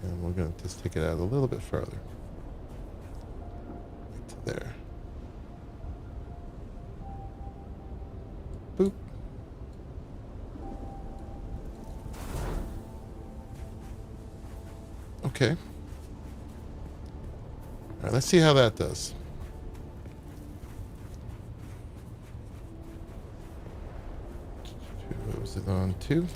And we're going to just take it out a little bit farther. Right to there. Boop. Okay. All right, let's see how that does. What was it on? 2?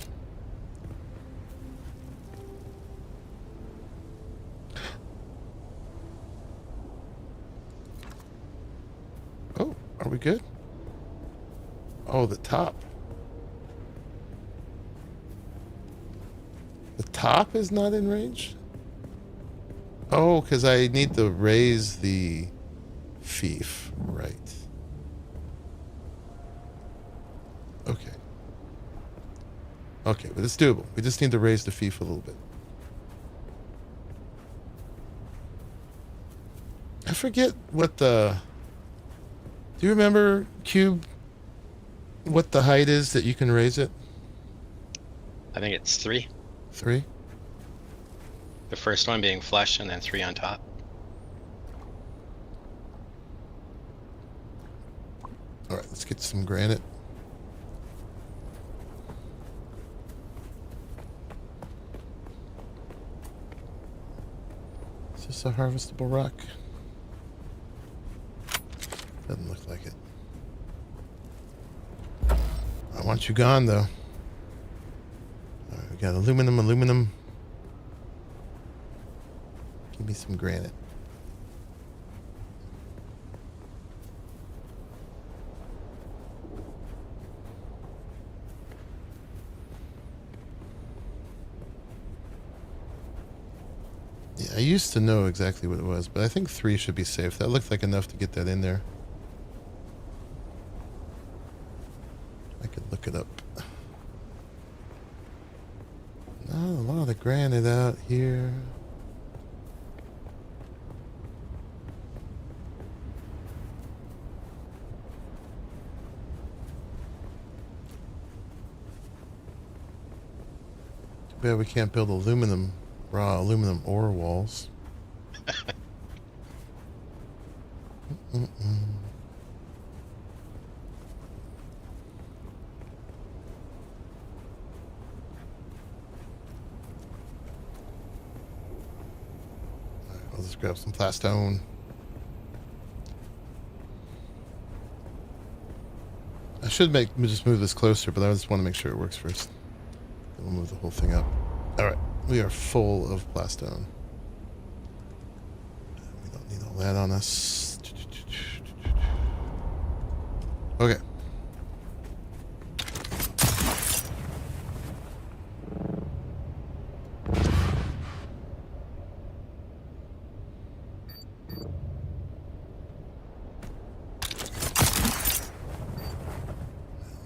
Oh, are we good? Oh, the top. The top is not in range? Oh, because I need to raise the fief. Right. Okay. Okay, but it's doable. We just need to raise the fief a little bit. I forget what the... Do you remember, Cube, what the height is that you can raise it? I think it's 3. 3? The first one being flush and then 3 on top. All right, let's get some granite. Is this a harvestable rock? Doesn't look like it. I want you gone, though. All right, we got aluminum. Give me some granite. Yeah, I used to know exactly what it was, but I think 3 should be safe. That looked like enough to get that in there. I could look it up. Not a lot of granite out here. Too bad we can't build raw aluminum ore walls. I'll just grab some plastone. I should just move this closer, but I just want to make sure it works first. Then we'll move the whole thing up. All right, we are full of plastone. We don't need all that on us. Okay.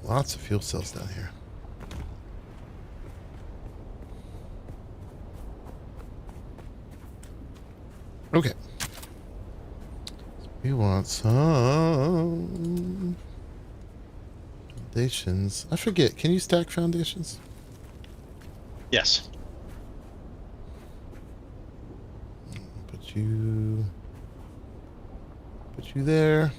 Lots of fuel cells down here. Okay. So we want some foundations. I forget. Can you stack foundations? Yes. Put you there.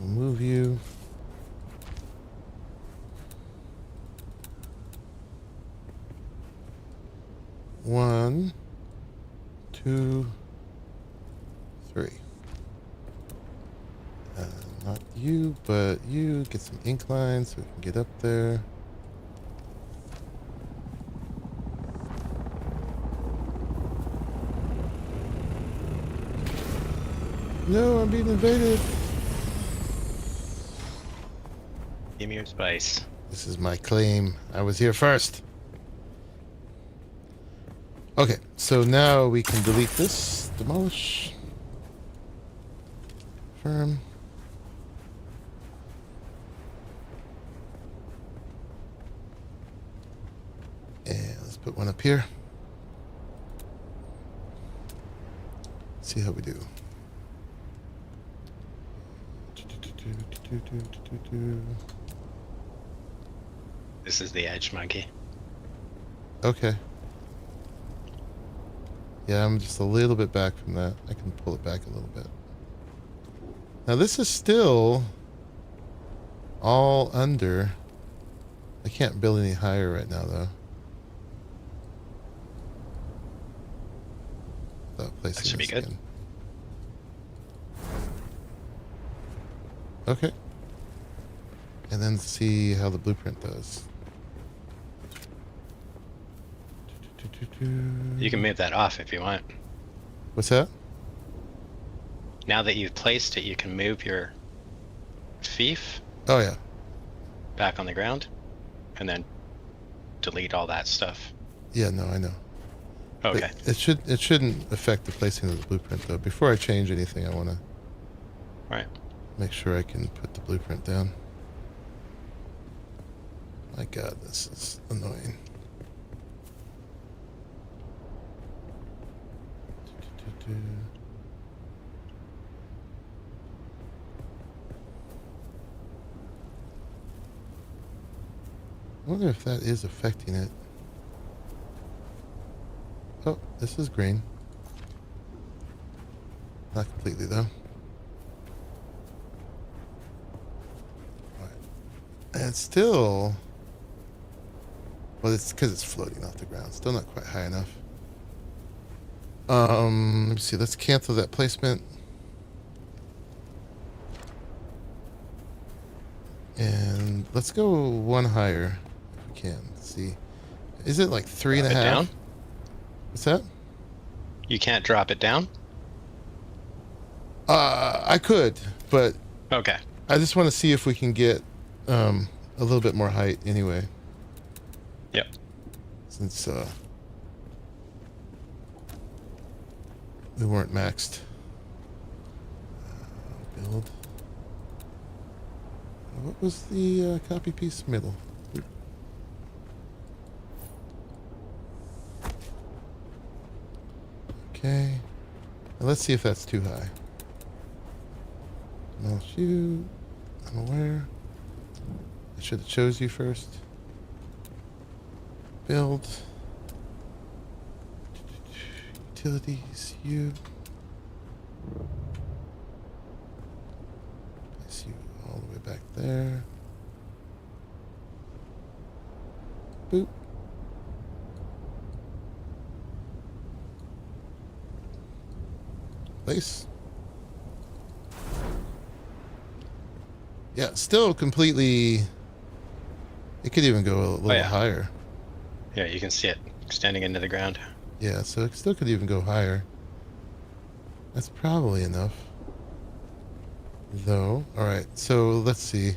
We'll move you. One, 2, 3. Not you, but you. Get some incline so we can get up there. No, I'm being invaded. Give me your spice. This is my claim. I was here first. Okay, so now we can delete this. Demolish. Confirm. And let's put one up here. See how we do. This is the edge monkey. Okay. Yeah, I'm just a little bit back from that. I can pull it back a little bit. Now this is still all under. I can't build any higher right now though. Without placing That should be this good. again. Okay. And then see how the blueprint does. You can move that off if you want. What's that? Now that you've placed it, you can move your fief Oh yeah. back on the ground and then delete all that stuff. Yeah, no, I know. Okay. It shouldn't affect the placing of the blueprint though. Before I change anything, I want to Right. make sure I can put the blueprint down. My God, this is annoying. I wonder if that is affecting it. Oh, this is green. Not completely though. Alright. And still... Well, it's because it's floating off the ground. Still not quite high enough. Let me see. Let's cancel that placement. And let's go one higher if we can. Let's see. Is it like 3.5? Down? What's that? You can't drop it down? I could, but Okay. I just want to see if we can get a little bit more height anyway. Yep. Since we weren't maxed. Build. What was the copy piece middle? Okay. Now let's see if that's too high. No shoot. I'm aware. I should have chose you first. Build. Utilities, you. Place you all the way back there. Boop. Place. Yeah, still completely... It could even go a little higher. Yeah, you can see it extending into the ground. Yeah, so it still could even go higher. That's probably enough. Though. Alright, so let's see.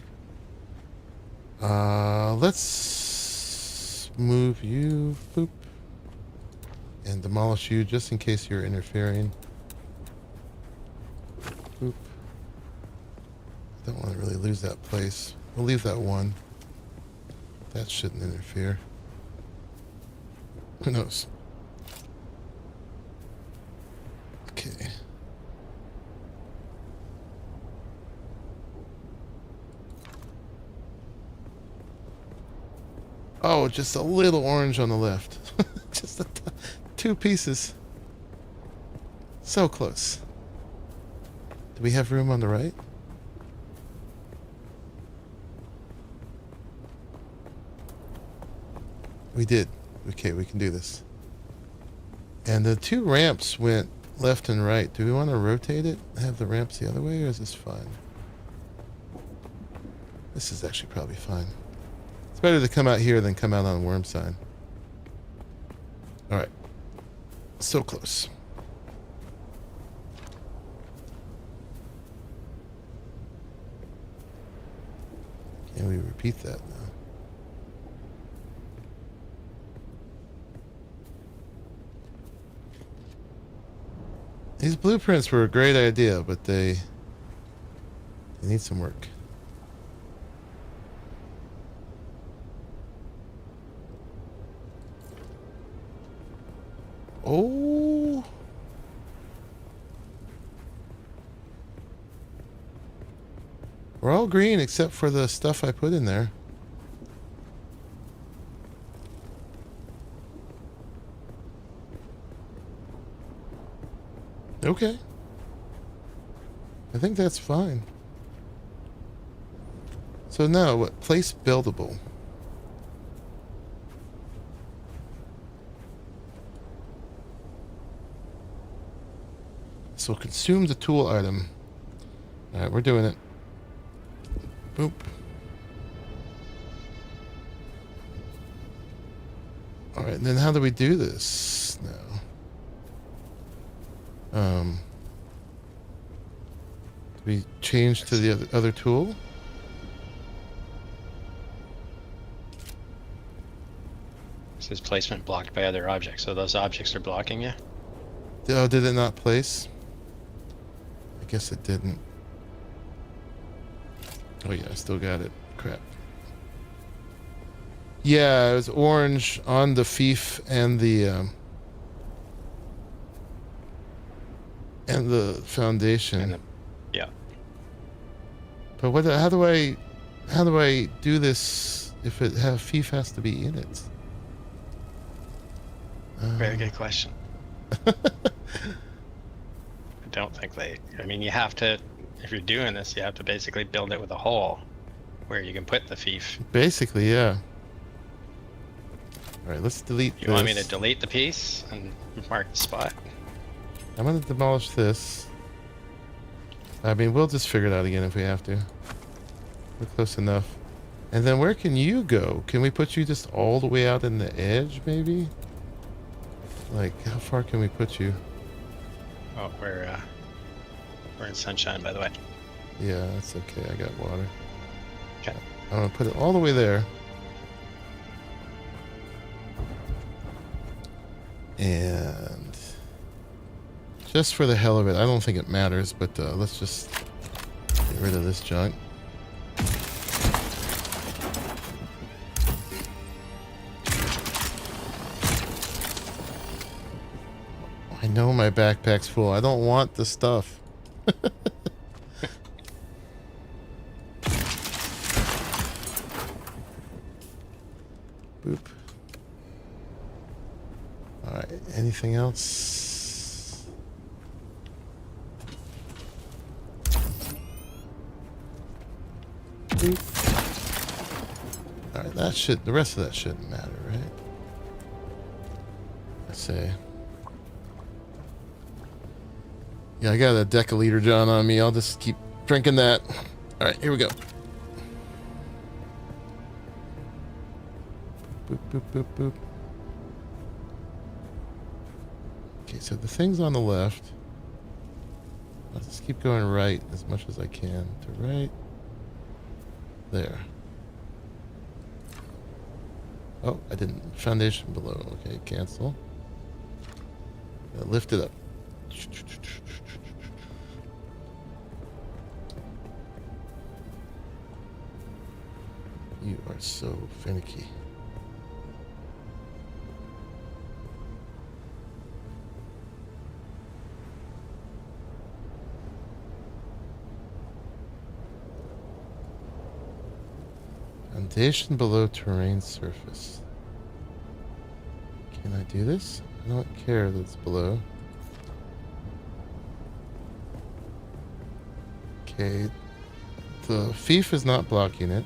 Let's move you. Boop. And demolish you just in case you're interfering. Boop. Don't want to really lose that place. We'll leave that one. That shouldn't interfere. Who knows? Okay. Oh, just a little orange on the left. Just two pieces. So close. Do we have room on the right? We did. Okay, we can do this. And the two ramps went left and right. Do we want to rotate it? Have the ramps the other way, or is this fine? This is actually probably fine. It's better to come out here than come out on worm sign. Alright. So close. Can we repeat that now? These blueprints were a great idea, but they need some work. Oh. We're all green except for the stuff I put in there. Okay. I think that's fine. So now, what? Place buildable. So consume the tool item. Alright, we're doing it. Boop. Alright, and then how do we do this now? Do we change to the other tool? says placement blocked by other objects. So those objects are blocking you. Oh, did it not place? I guess it didn't. Oh yeah, I still got it. Crap. Yeah, it was orange on the fief and the foundation. Yeah. But what? How do I do this if fief has to be in it? Very good question. I don't think I mean, you have to, if you're doing this, you have to basically build it with a hole where you can put the fief. Basically, yeah. All right, let's delete this. You want me to delete the piece and mark the spot? I'm going to demolish this. I mean, we'll just figure it out again if we have to. We're close enough. And then where can you go? Can we put you just all the way out in the edge, maybe? Like, how far can we put you? Oh, we're in sunshine, by the way. Yeah, that's okay. I got water. Okay. I'm going to put it all the way there. And just for the hell of it, I don't think it matters, but let's just get rid of this junk. I know my backpack's full. I don't want the stuff. Boop. Alright, anything else? Alright, the rest of that shouldn't matter, right? I say. Yeah, I got a deciliter John on me. I'll just keep drinking that. Alright, here we go. Boop, boop, boop, boop. Okay, so the thing's on the left. I'll just keep going right as much as I can. To right. There. Oh, I didn't. Foundation below. Okay, cancel. Lift it up. You are so finicky. Foundation below terrain surface. Can I do this? I don't care that it's below. Okay. The fief is not blocking it.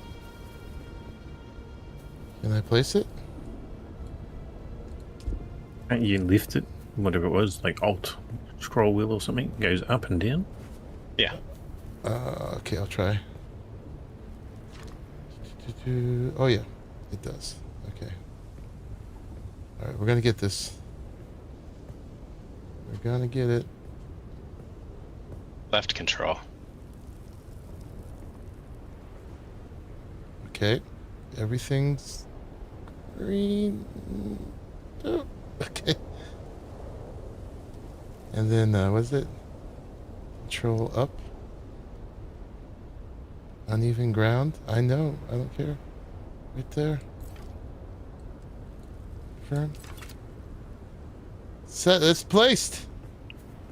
Can I place it? You lift it, whatever it was, like Alt scroll wheel or something, goes up and down. Yeah. Okay, I'll try. Oh yeah, it does. Okay. All right, we're gonna get this. We're gonna get it. Left control. Okay. Everything's green. Oh, okay. And then, what is it? Control up. Uneven ground. I know. I don't care. Right there. Confirm. Set. It's placed.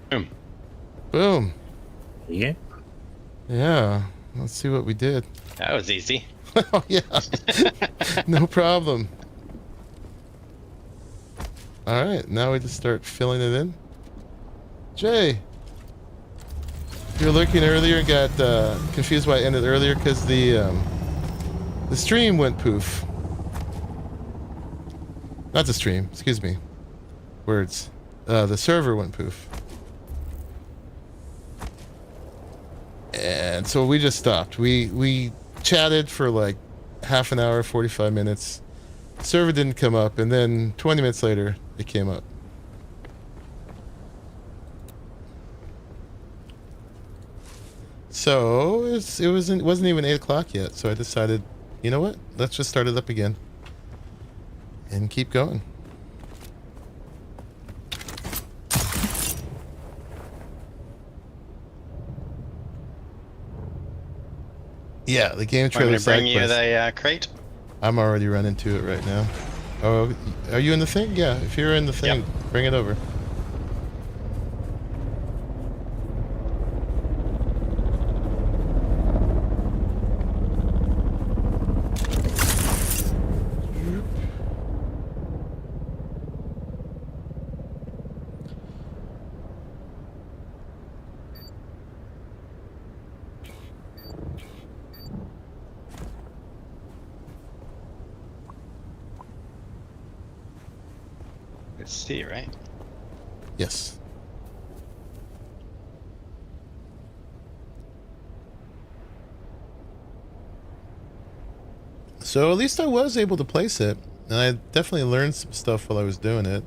Boom. Boom. Yeah. Yeah. Let's see what we did. That was easy. Oh yeah. No problem. All right. Now we just start filling it in. Jay. You were looking earlier and got confused why it ended earlier because the stream went poof. Not the stream, excuse me. Words. The server went poof. And so we just stopped. We chatted for like half an hour, 45 minutes. Server didn't come up, and then 20 minutes later, it came up. So it wasn't even 8 o'clock yet. So I decided, you know what? Let's just start it up again. and keep going. Yeah, the game I'm trailer going to side bring you quest. the crate. I'm already running to it right now. Oh, are you in the thing? Yeah, if you're in the thing, Yep. bring it over. It's C, right? Yes. So at least I was able to place it, and I definitely learned some stuff while I was doing it.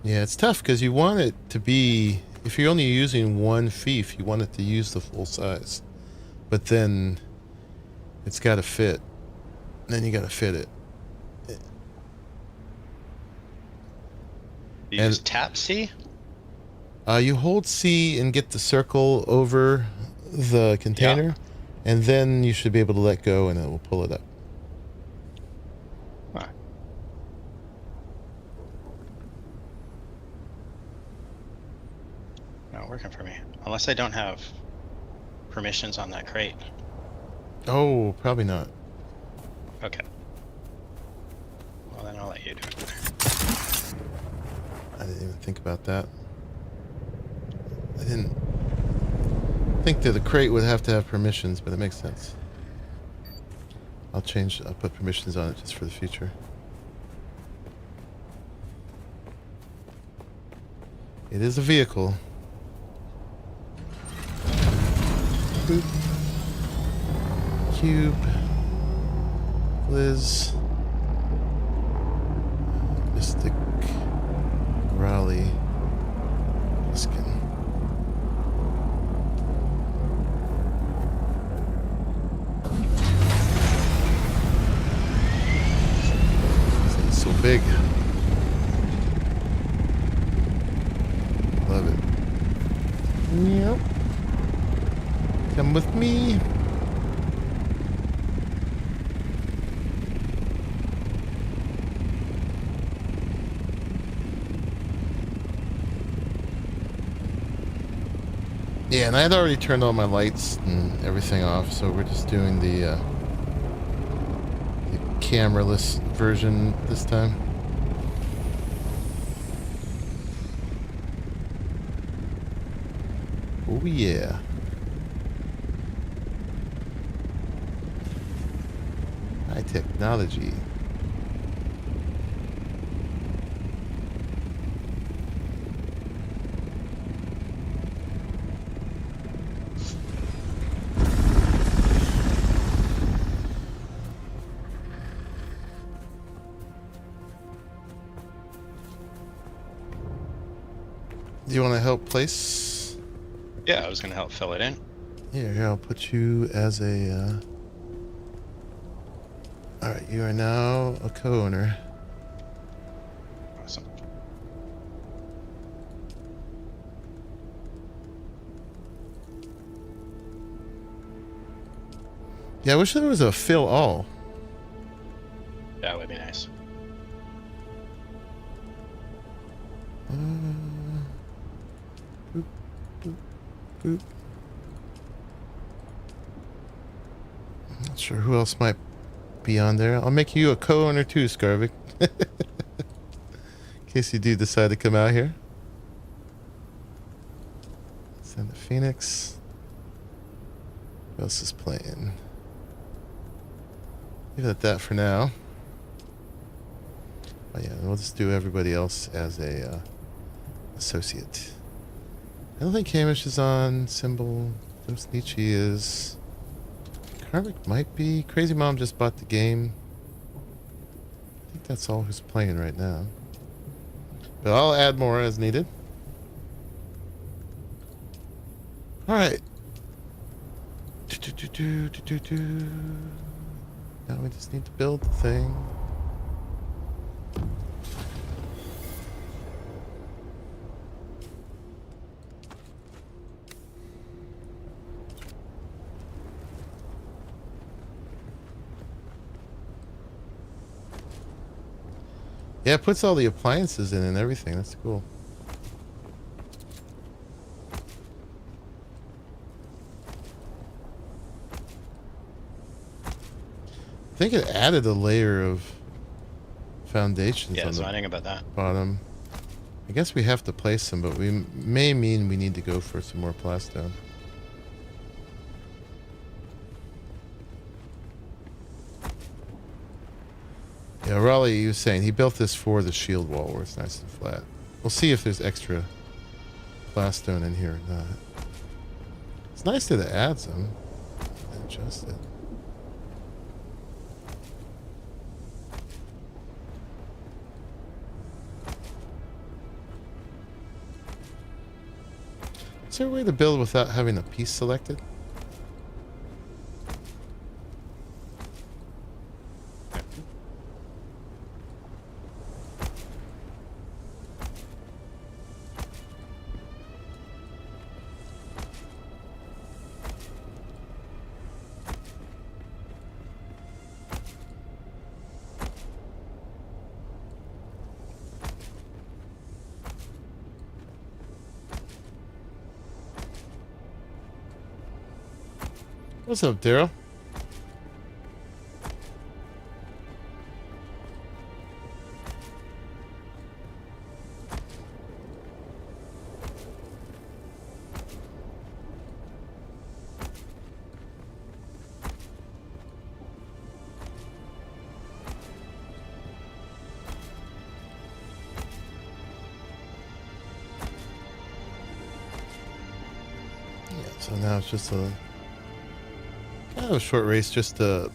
Yeah, it's tough because you want it to be, if you're only using one fief, you want it to use the full size. But then it's got to fit. Then you got to fit it. You And- just tap C? You hold C and get the circle over the container, and then you should be able to let go and it will pull it up. Huh. Not working for me. Unless I don't have permissions on that crate. Oh, probably not. Okay. Well, then I'll let you do it. I didn't even think about that. I didn't think that the crate would have to have permissions, but it makes sense. I'll put permissions on it just for the future. It is a vehicle. Boop. Cube. Liz. Mystic. Raleigh. Skin. It's so big. Love it. Yep. Come with me. Yeah, and I had already turned all my lights and everything off, so we're just doing the camera-less version this time. Oh yeah. High technology. Do you want to help place? Yeah, I was going to help fill it in. Here, I'll put you as a... Alright, you are now a co-owner. Awesome. Yeah, I wish there was a fill all. That would be nice. Boop, boop, boop. I'm not sure who else might be on there. I'll make you a co-owner too, Scarvik. In case you do decide to come out here. Send the Phoenix. Who else is playing? Leave it at that for now. Oh yeah, we'll just do everybody else as a associate. I don't think Hamish is on. Symbol. Nietzsche is. Karvik might be. Crazy Mom just bought the game. I think that's all who's playing right now. But I'll add more as needed. All right. Now we just need to build the thing. Yeah, it puts all the appliances in and everything. That's cool. I think it added a layer of foundations Yeah, I on was the wondering about that. bottom. I guess we have to place them, but we may mean we need to go for some more plastone. Yeah, Raleigh was saying he built this for the shield wall where it's nice and flat. We'll see if there's extra plastone in here or not. It's nice that it adds them. Adjust it. Is there a way to build without having a piece selected? What's up, Daryl? Yeah, so now it's just a kind of a short race just to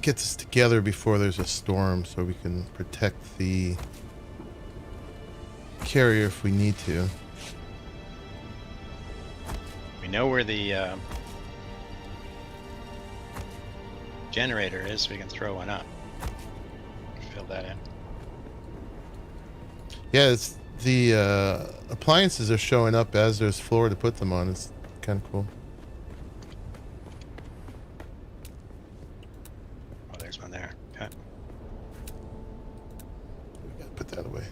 get this together before there's a storm so we can protect the carrier if we need to. We know where the generator is. We can throw one up. Fill that in. Yeah, it's the appliances are showing up as there's floor to put them on. It's kind of cool. Oh, there's one there. Okay. We gotta put that away.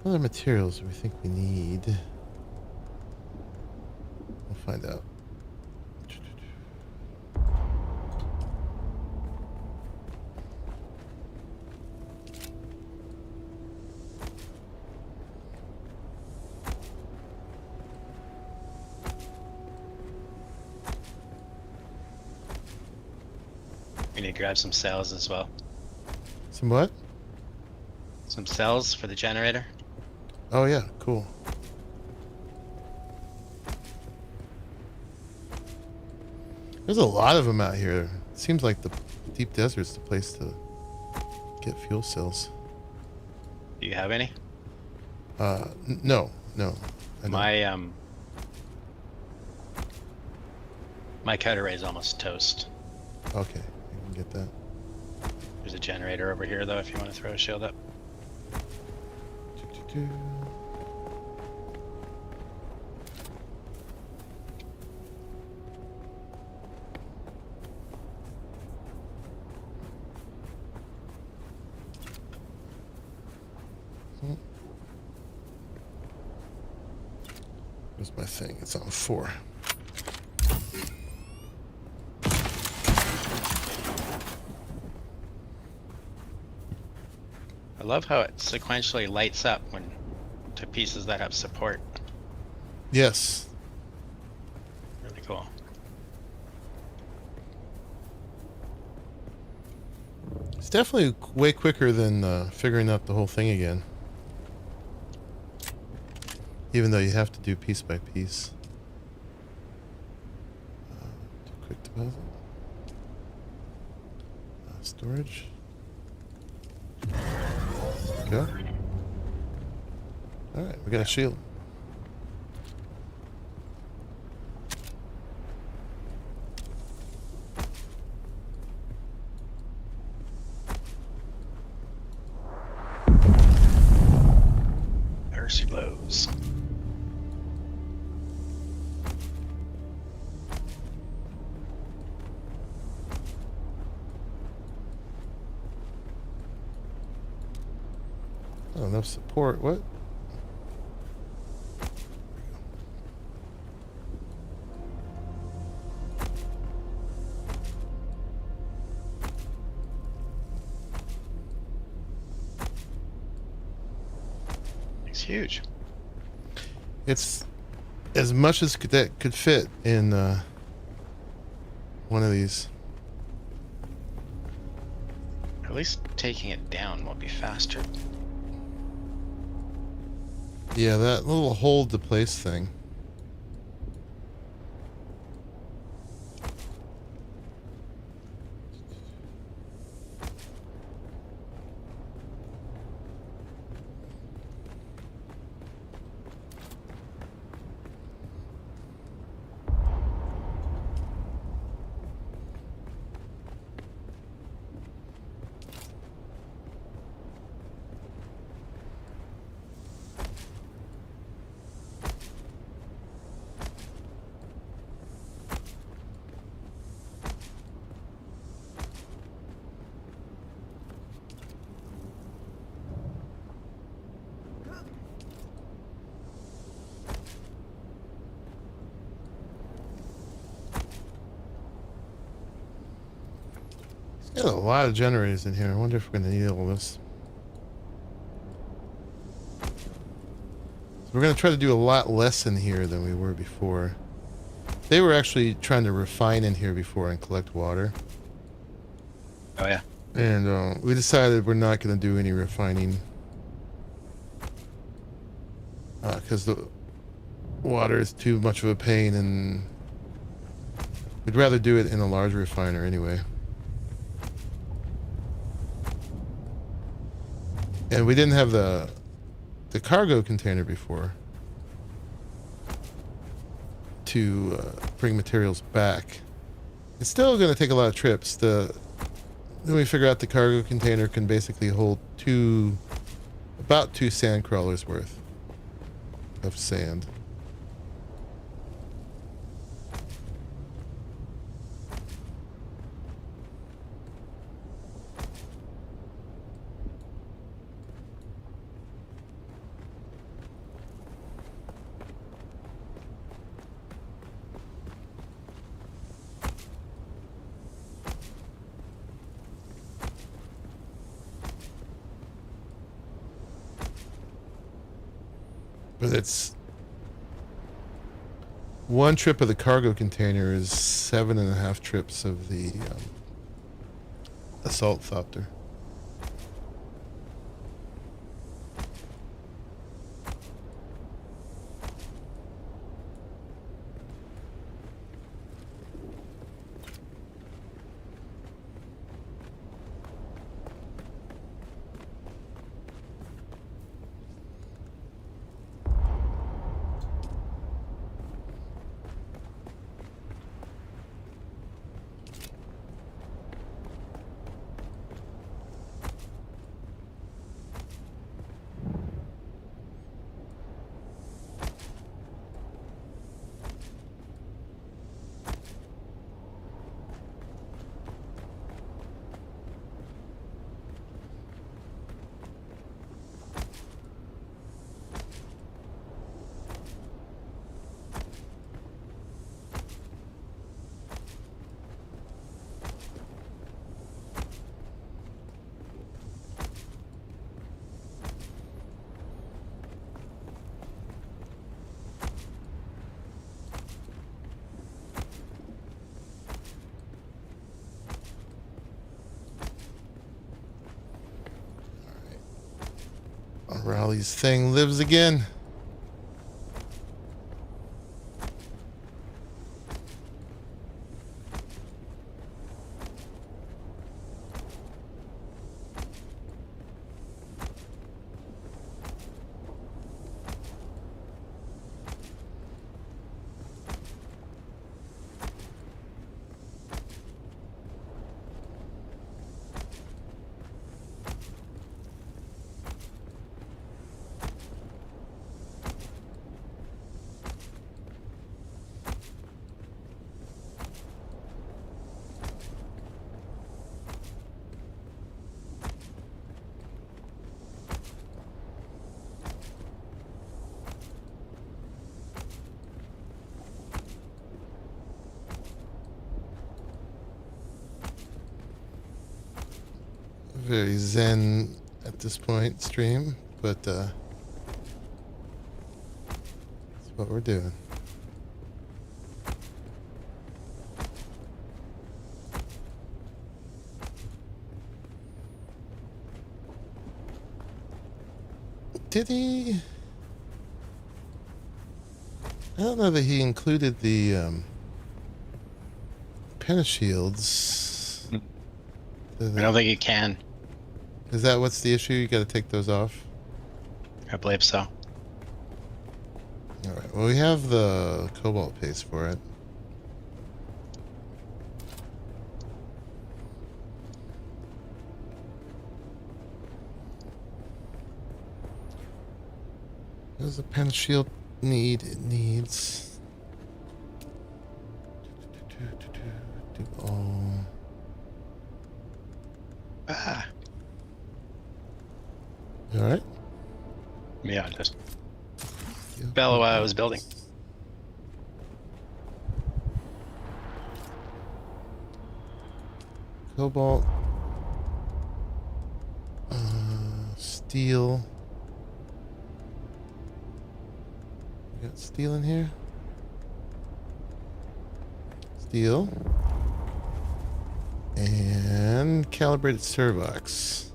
Other materials we think we need. We'll find out. We need to grab some cells as well. Some what? Some cells for the generator. Oh yeah, cool. There's a lot of them out here. It seems like the deep desert's the place to get fuel cells. Do you have any? No. I don't. My kite array is almost toast. Okay, I can get that. There's a generator over here though if you want to throw a shield up. Where's my thing? It's on 4. I love how it sequentially lights up when to pieces that have support. Yes. Really cool. It's definitely way quicker than figuring out the whole thing again. Even though you have to do piece by piece. Do quick deposit. Storage. go. Alright, we got a shield. Mercy blows. Oh, enough support. What? It's huge. It's as much as that could fit in one of these. At least taking it down will be faster. Yeah, that little hold to place thing. Got a lot of generators in here. I wonder if we're going to need all this. So we're going to try to do a lot less in here than we were before. They were actually trying to refine in here before and collect water. Oh yeah. And we decided we're not going to do any refining. Because the water is too much of a pain, and we'd rather do it in a large refiner anyway. And we didn't have the cargo container before to bring materials back. It's still going to take a lot of trips. Then we figure out the cargo container can basically hold about two Sandcrawlers worth of sand. But it's one trip of the cargo container is 7.5 trips of the assault thopter. Raleigh's thing lives again. very zen at this point stream, but that's what we're doing. Did he? I don't know that he included the pentashields. I don't think you can. Is that what's the issue? You got to take those off? I believe so. Alright, well, we have the cobalt paste for it. What does the pen shield need? It needs... Do all... Ah. Alright. Yeah, just bellow while I was building. Cobalt. Steel. We got steel in here. Steel. And calibrated servox.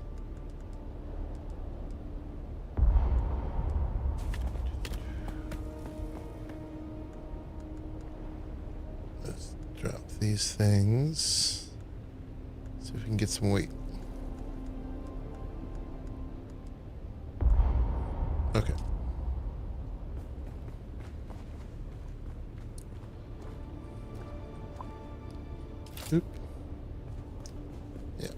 Let's drop these things. See if we can get some weight. Okay. Oop. Yeah.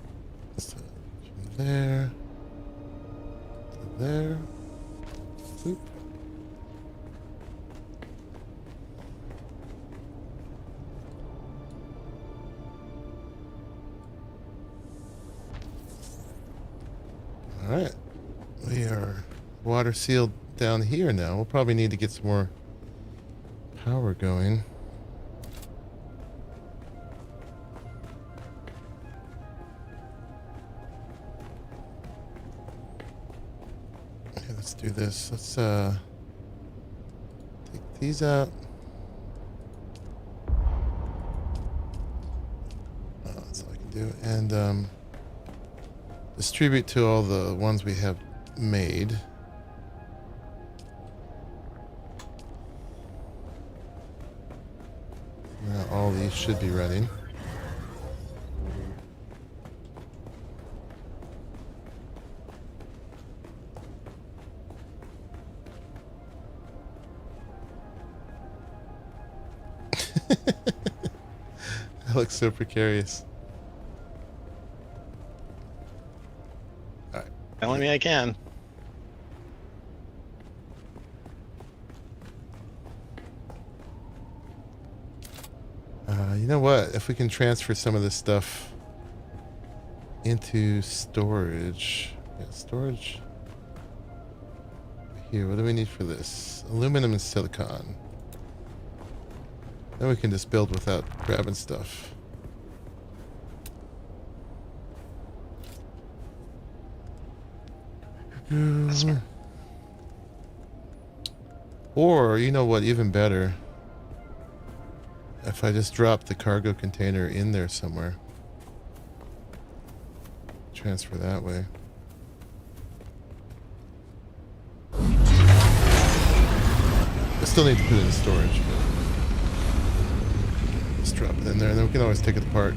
So from there to there. Oop. All right. We are water sealed down here now. We'll probably need to get some more power going. Okay, let's do this. Let's take these out. Oh, that's all I can do. And distribute to all the ones we have made. Now all these should be running. That looks so precarious. Telling me I can. You know what? If we can transfer some of this stuff into storage. Yeah, storage. Here, what do we need for this? Aluminum and silicon. Then we can just build without grabbing stuff. Or, you know what, even better, if I just drop the cargo container in there somewhere. Transfer that way. I still need to put it in storage, but just drop it in there, and then we can always take it apart.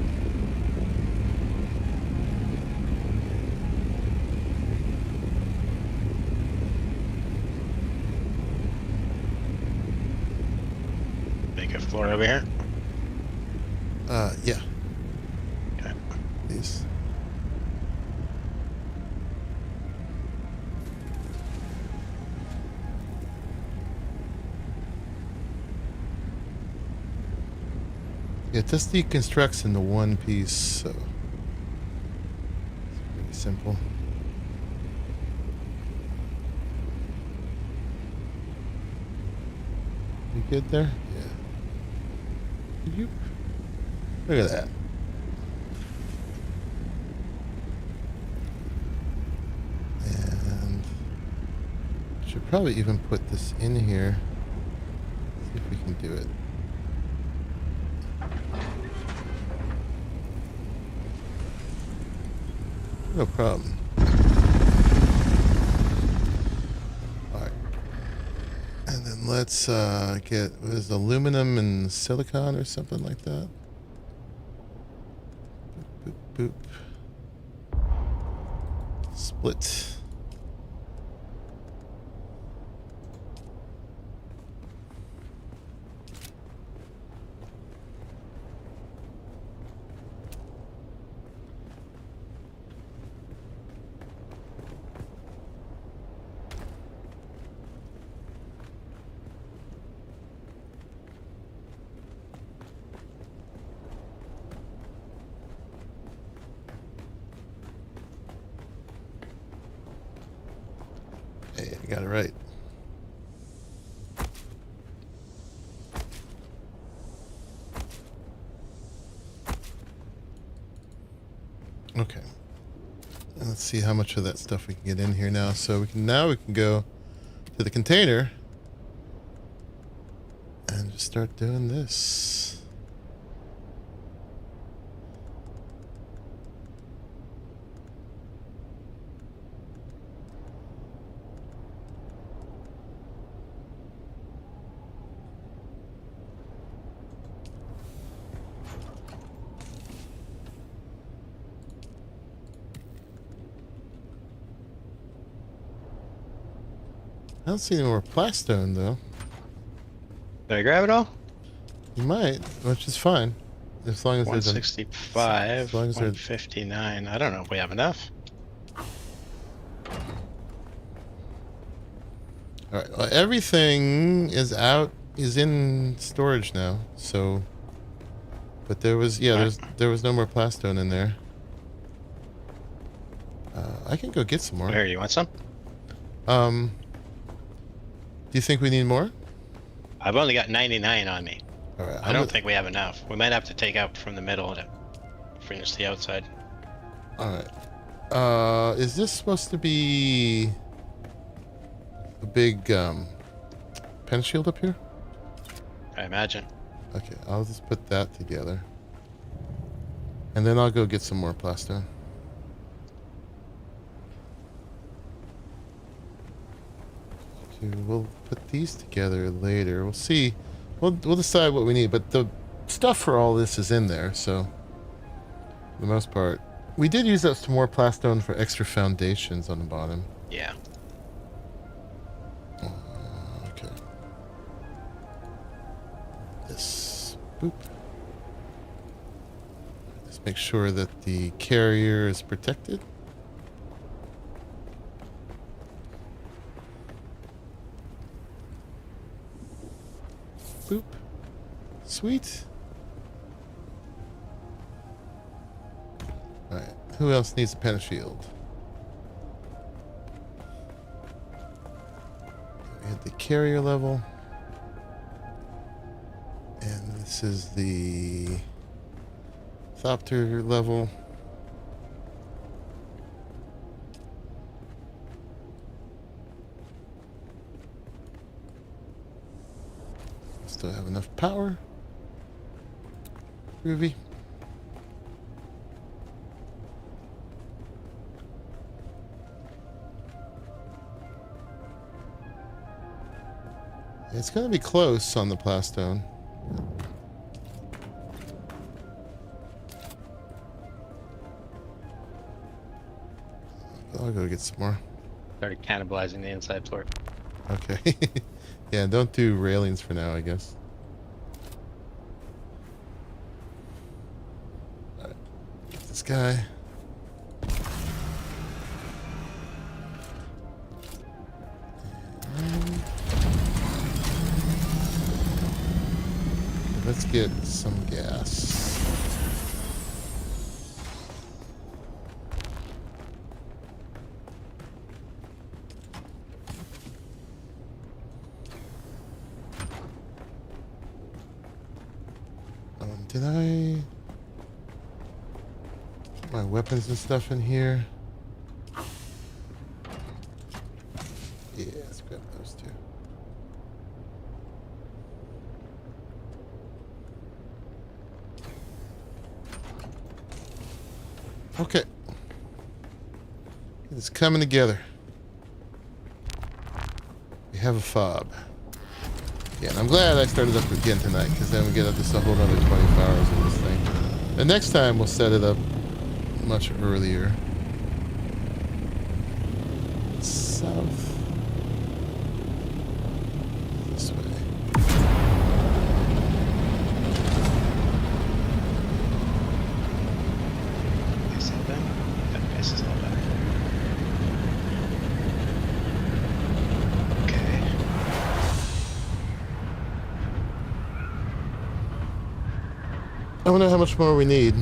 Floor over here? Yeah. Okay. These. Yeah, it just deconstructs into one piece, so it's pretty simple. You good there? Yeah. Look at that. Should probably even put this in here. See if we can do it. No problem. Alright. And then let's get, what is it, aluminum and silicon or something like that? Boop, boop, boop. Split. Hey, I got it right. Okay. And let's see how much of that stuff we can get in here now. So we can go to the container and just start doing this. I don't see any more plastone though. Did I grab it all? You might, which is fine. As long as there's 165, as long as there's 159. I don't know if we have enough. Alright, well, everything is in storage now, so but there was there was no more plastone in there. I can go get some more. Here, you want some? Do you think we need more? I've only got 99 on me. Alright, I don't think we have enough. We might have to take out from the middle to finish the outside. Alright. Is this supposed to be a big pen shield up here? I imagine. Okay, I'll just put that together. And then I'll go get some more plastone. We'll put these together later. We'll see. We'll decide what we need. But the stuff for all this is in there, so for the most part. We did use up some more plastone for extra foundations on the bottom. Yeah. Okay. This. Boop. Just make sure that the carrier is protected. Boop. Sweet. Alright. Who else needs a pen shield? We had the carrier level. And this is the ornithopter level. Still have enough power. Groovy. It's going to be close on the plastone. I'll go get some more. Started cannibalizing the inside floor. Okay. Yeah, don't do railings for now, I guess. Alright. Get this guy. And let's get some gas. Did I put my weapons and stuff in here? Yeah, let's grab those two. Okay. It's coming together. We have a fob. Yeah, and I'm glad I started up again tonight, because then we get just a whole other 24 hours of this thing. The next time we'll set it up much earlier. South. This way. Is it done? That base is all done. Okay. I wonder how much more we need.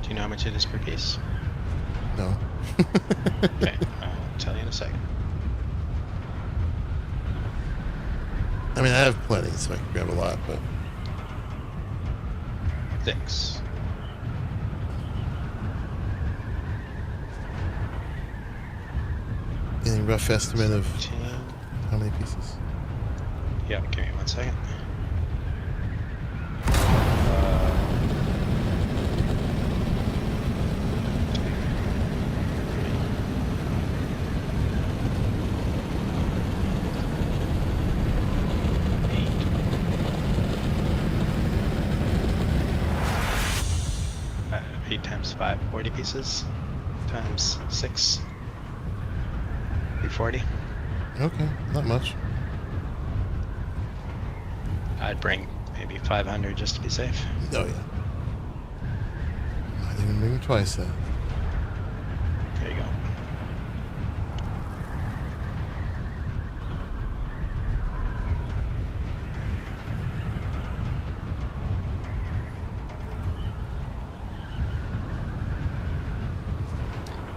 Do you know how much it is per piece? No. Okay, I'll tell you in a second. I mean, I have plenty, so I can grab a lot, but 6. any rough estimate of 10. how many pieces? Yeah, give me 1 second. Eight times 5, 40 pieces. Times 6, 340. Okay, not much. I'd bring maybe 500 just to be safe. Oh, yeah. Might even bring twice that. There you go.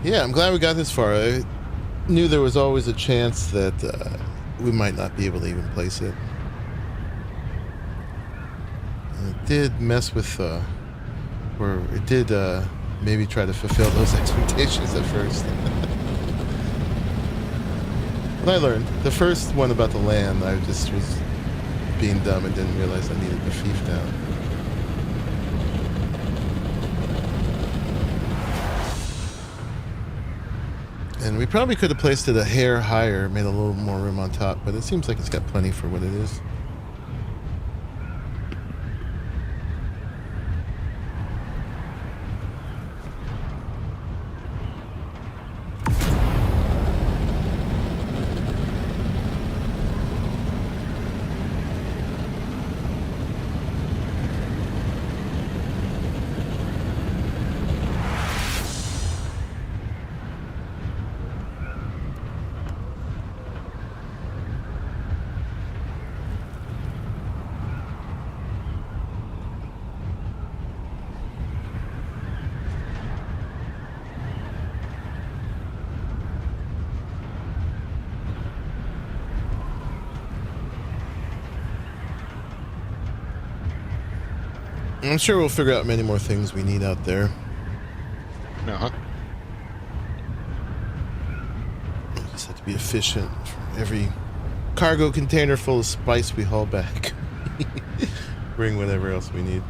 Yeah, I'm glad we got this far. I knew there was always a chance that we might not be able to even place it. And it did mess with, or it did maybe try to fulfill those expectations at first. But I learned. The first one about the land, I just was being dumb and didn't realize I needed the fief down. And we probably could have placed it a hair higher, made a little more room on top, but it seems like it's got plenty for what it is. I'm sure we'll figure out many more things we need out there. Uh-huh. We just have to be efficient for every cargo container full of spice we haul back. Bring whatever else we need.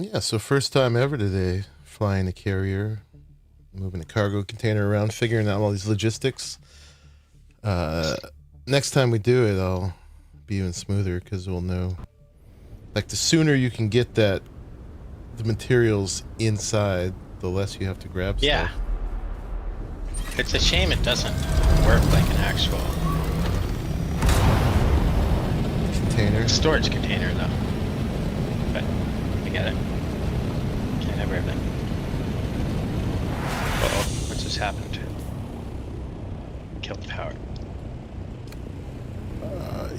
Yeah, so first time ever today, flying a carrier, moving a cargo container around, figuring out all these logistics. Next time we do it, I'll be even smoother because we'll know. Like, the sooner you can get that the materials inside, the less you have to grab Yeah. stuff. It's a shame it doesn't work like an actual Container. storage container, though. But I get it. Can't have everything. Uh-oh, what just happened? Killed the power.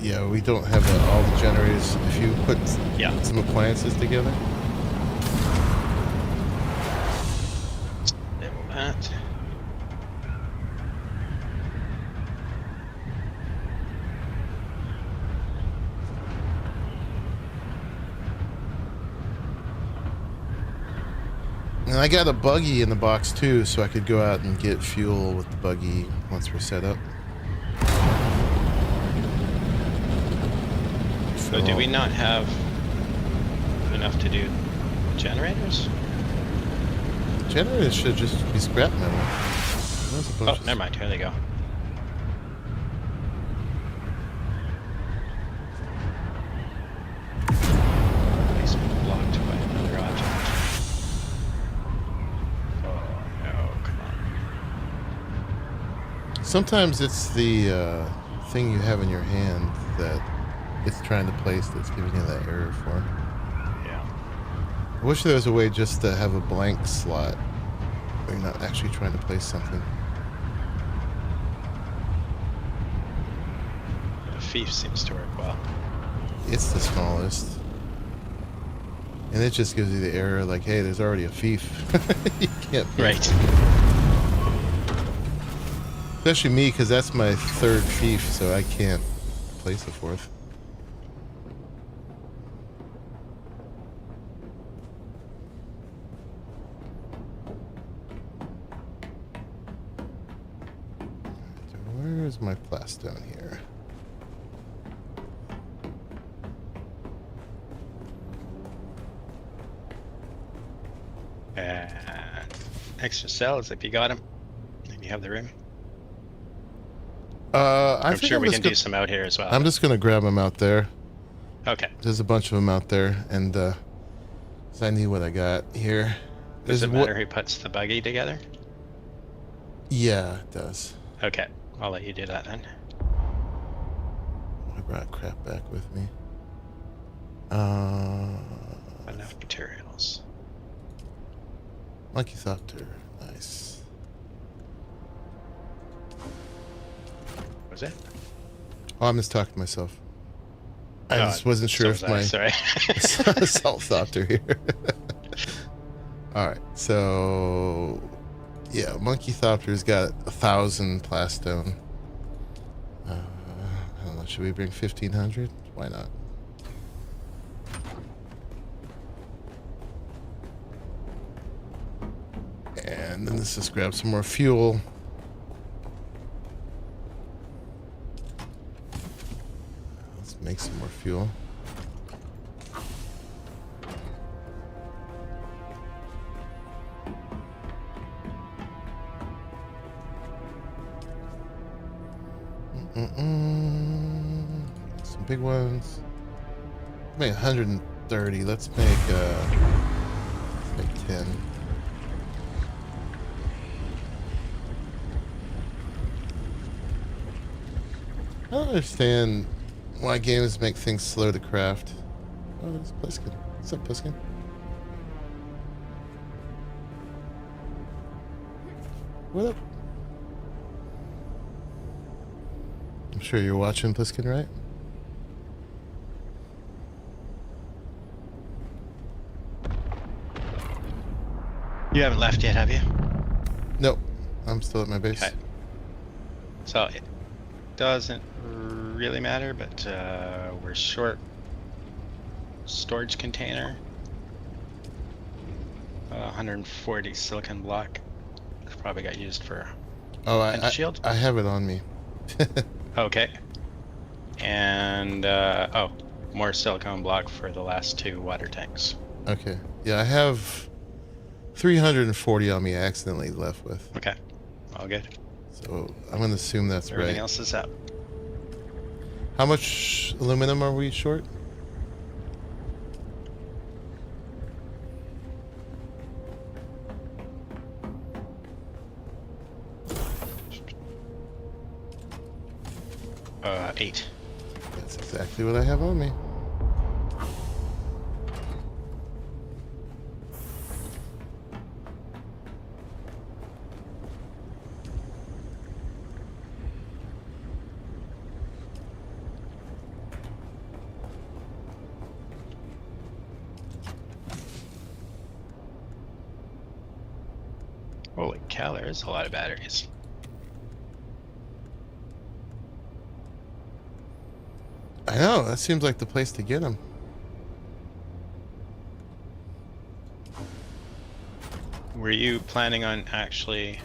Yeah, we don't have all the generators. If you put Yeah. some appliances together. Enable that. And I got a buggy in the box too, so I could go out and get fuel with the buggy once we're set up. So do we not have enough to do generators? Generators should just be scrap metal. There's a Oh, bunch of- never mind. Here they go. Basement blocked by another object. Oh no! Come on. Sometimes it's the thing you have in your hand that it's trying to place that's giving you that error for. Yeah. I wish there was a way just to have a blank slot where you're not actually trying to place something. The thief seems to work well. It's the smallest. And it just gives you the error like, hey, there's already a thief. You can't. Right. Especially me, because that's my third thief, so I can't place a fourth. So where's my plastone here? Extra cells if you got them. And you have the room. I'm I'm we can do some out here as well. I'm just gonna grab them out there. Okay. There's a bunch of them out there, and 'cause I need what I got here. Does There's it matter who puts the buggy together? Yeah, it does. Okay. I'll let you do that then. I brought crap back with me. Enough materials. Ornithopter, nice. Was it? Oh, I'm just talking to myself. I No, just wasn't sure so if was I, my sorry. salt thopter here. All right, so yeah, monkey thopter's got 1,000 plastone. I don't know. Should we bring 1,500? Why not? And then let's just grab some more fuel. Let's make some more fuel. Some big ones. Make 130. Let's make 10. I don't understand why games make things slow to craft. Oh, there's Pliskin. What's up, Pliskin? What up? I'm sure you're watching, Pliskin, right? You haven't left yet, have you? Nope. I'm still at my base. Okay. So it doesn't really matter, but we're short storage container. 140 silicon block. Probably got used for Oh, shield. I have it on me. Okay. And more silicone block for the last 2 water tanks. Okay. Yeah, I have 340 on me I accidentally left with. Okay. All good. So I'm going to assume that's Everything right. else is up. How much aluminum are we short? 8. That's exactly what I have on me. Holy cow, there is a lot of batteries. I know, that seems like the place to get them. Were you planning on actually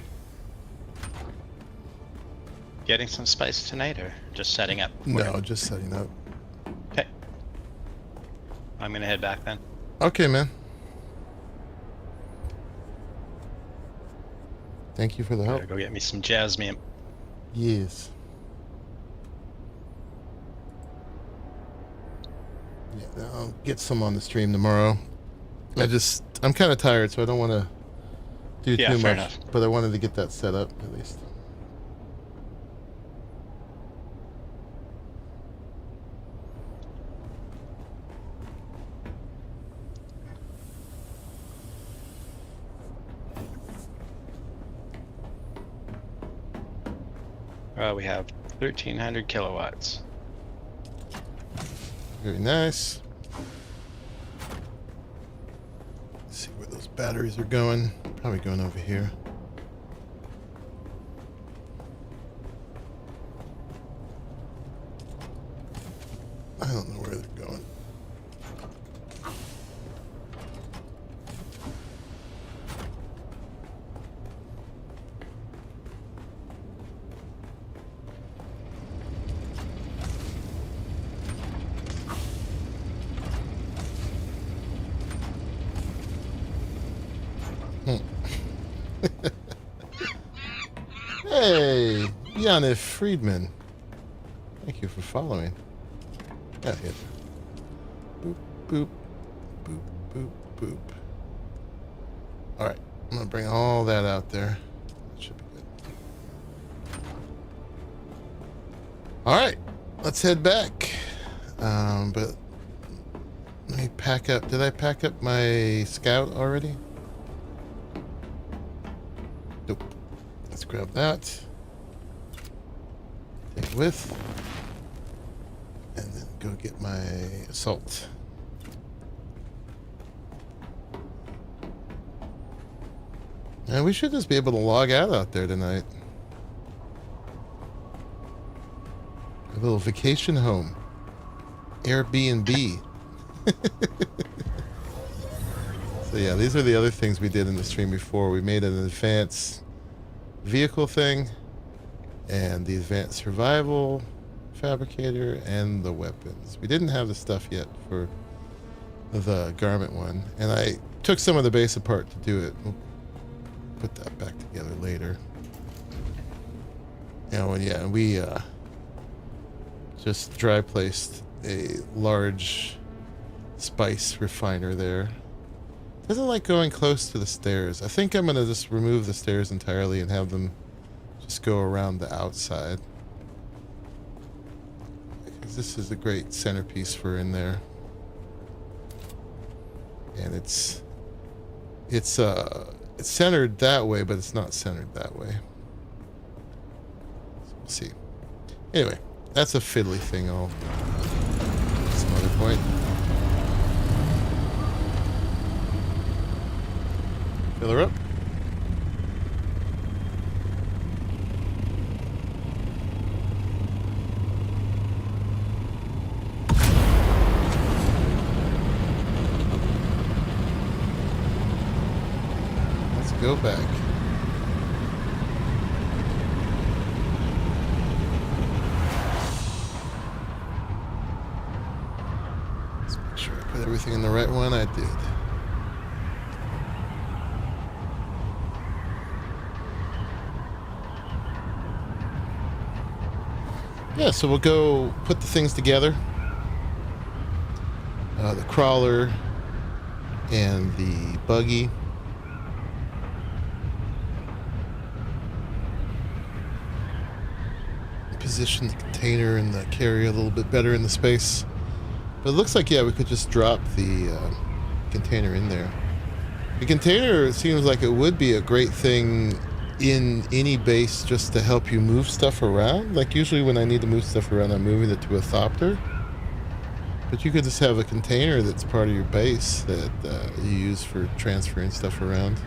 getting some spice tonight, or just setting up? No, just setting up. Okay. I'm gonna head back then. Okay, man. Thank you for the help. Gotta go get me some jasmine. Yes. Yeah, I'll get some on the stream tomorrow. I'm kind of tired, so I don't want to do Yeah, too fair much. enough. But I wanted to get that set up at least. We have 1,300 kilowatts. Very nice. Let's see where those batteries are going. Probably going over here. I don't know where they're going. Hey, Janif Friedman. Thank you for following. Yeah, hit. Boop, boop, boop, boop, boop. Alright, I'm gonna bring all that out there. That should be good. Alright, let's head back. But let me pack up. Did I pack up my scout already? Nope. Let's grab that. Take it with. And then go get my assault. And we should just be able to log out there tonight. A little vacation home. Airbnb. So yeah, these are the other things we did in the stream before. We made an advanced vehicle thing, and the advanced survival fabricator, and the weapons. We didn't have the stuff yet for the garment one, and I took some of the base apart to do it. We'll put that back together later. And yeah, we just dry placed a large spice refiner there. Doesn't like going close to the stairs. I think I'm gonna just remove the stairs entirely and have them just go around the outside. Because this is a great centerpiece for in there. And it's centered that way, but it's not centered that way. So we'll see. Anyway, that's a fiddly thing. I'll some other point. Fill her up. Let's go back. Let's make sure I put everything in the right one. I did. Yeah, so we'll go put the things together. The crawler and the buggy. position the container and the carrier a little bit better in the space. But it looks like, yeah, we could just drop the container in there. The container seems like it would be a great thing in any base just to help you move stuff around. Like usually when I need to move stuff around, I'm moving it to a thopter. But you could just have a container that's part of your base that you use for transferring stuff around.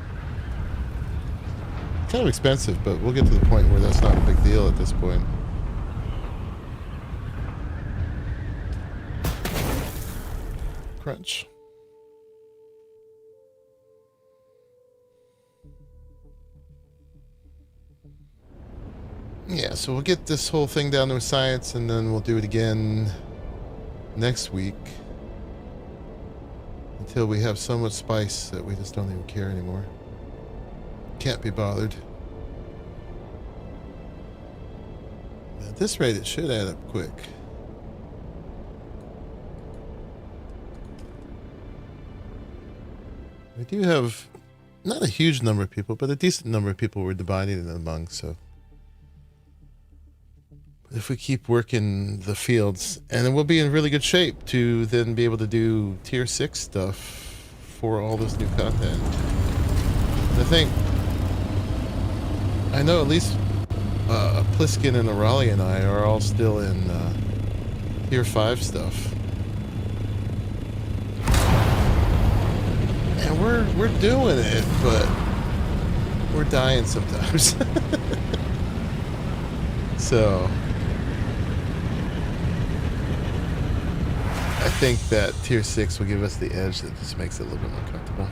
Kind of expensive, but we'll get to the point where that's not a big deal at this point. Crunch. Yeah, so we'll get this whole thing down to science, and then we'll do it again next week until we have so much spice that we just don't even care anymore. Can't be bothered. At this rate, it should add up quick. We do have not a huge number of people, but a decent number of people we're dividing it among, so if we keep working the fields, and then we'll be in really good shape to then be able to do tier 6 stuff for all this new content. And I know at least Pliskin and Arali and I are all still in tier 5 stuff. And we're doing it, but we're dying sometimes. So I think that tier 6 will give us the edge that just makes it a little bit more comfortable.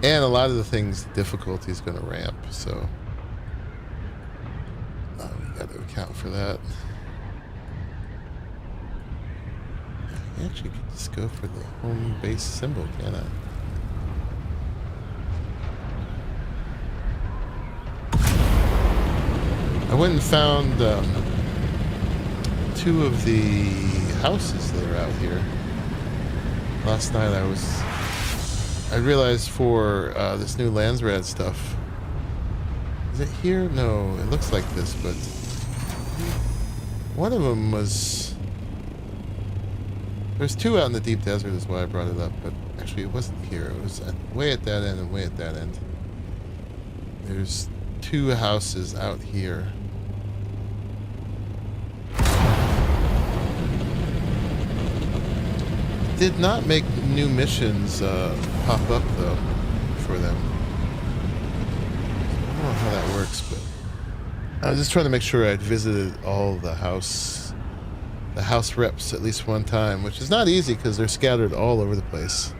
And a lot of the things, the difficulty is going to ramp, so we got to account for that. I actually could just go for the home base symbol, can't I? I went and found 2 of the houses that are out here. Last night I realized for this new Landsrad stuff. Is it here? No, it looks like this, but one of them was... There's 2 out in the deep desert is why I brought it up, but actually it wasn't here. It was way at that end and way at that end. There's 2 houses out here. Did not make new missions pop up though for them. I don't know how that works, but I was just trying to make sure I'd visited all the house reps at least one time, which is not easy because they're scattered all over the place.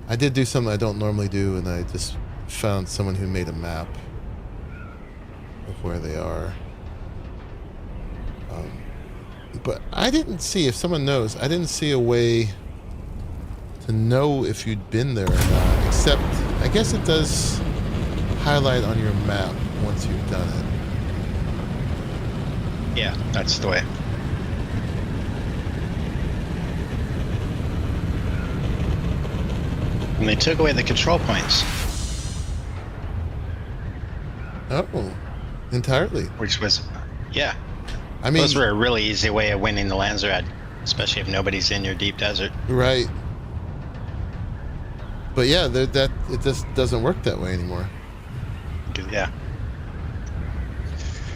I did do something I don't normally do, and I just found someone who made a map of where they are. But I didn't see, if someone knows, I didn't see a way to know if you'd been there or not, except I guess it does highlight on your map once you've done it. Yeah, that's the way. And they took away the control points. Oh, entirely. Which was, yeah. I mean, those were a really easy way of winning the Landsrad, especially if nobody's in your deep desert. Right. But yeah, that it just doesn't work that way anymore. Yeah.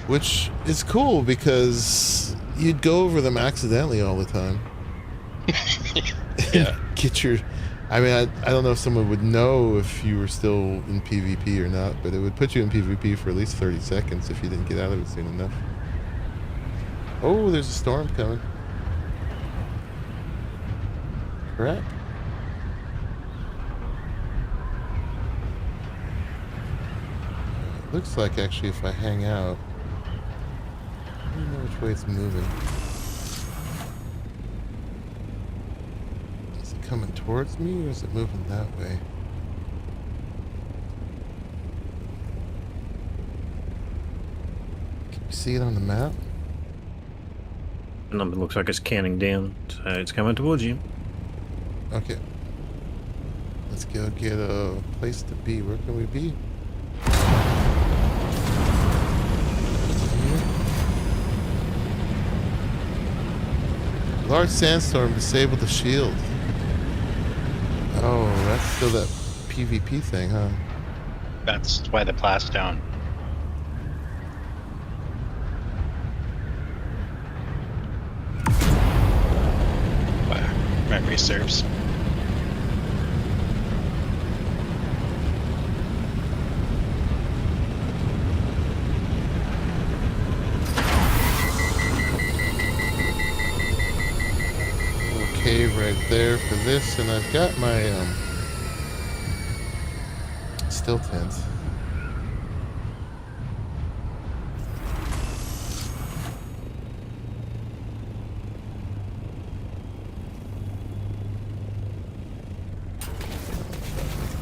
Which is cool because you'd go over them accidentally all the time. Yeah. Get your... I mean, I don't know if someone would know if you were still in PvP or not, but it would put you in PvP for at least 30 seconds if you didn't get out of it soon enough. Oh, there's a storm coming. Crap. Looks like actually if I hang out, I don't know which way it's moving. Is it coming towards me or is it moving that way? Can you see it on the map? The number looks like it's counting down, so it's coming towards you. Okay. Let's go get a place to be. Where can we be? Large sandstorm disabled the shield. Oh, that's still that PvP thing, huh? That's why the blast down. Memory serves. Cave right there for this, and I've got my still tent.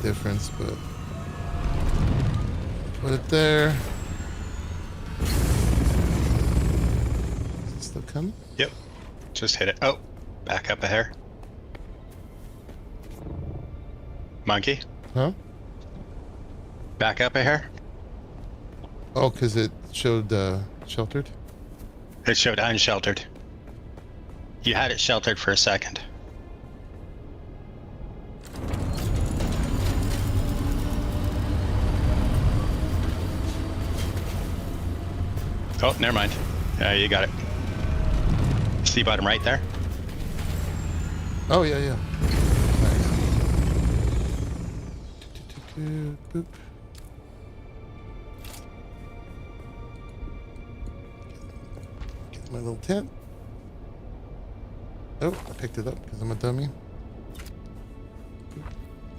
Difference, but put it there. Is it still coming? Yep. Just hit it. Oh, back up a hair. Monkey, Huh? back up a hair. Oh, because it showed sheltered. It showed unsheltered. You had it sheltered for a second. Oh, never mind. You got it. See bottom right there? Oh yeah, yeah. Nice. Boop. Get my little tent. Oh, I picked it up because I'm a dummy.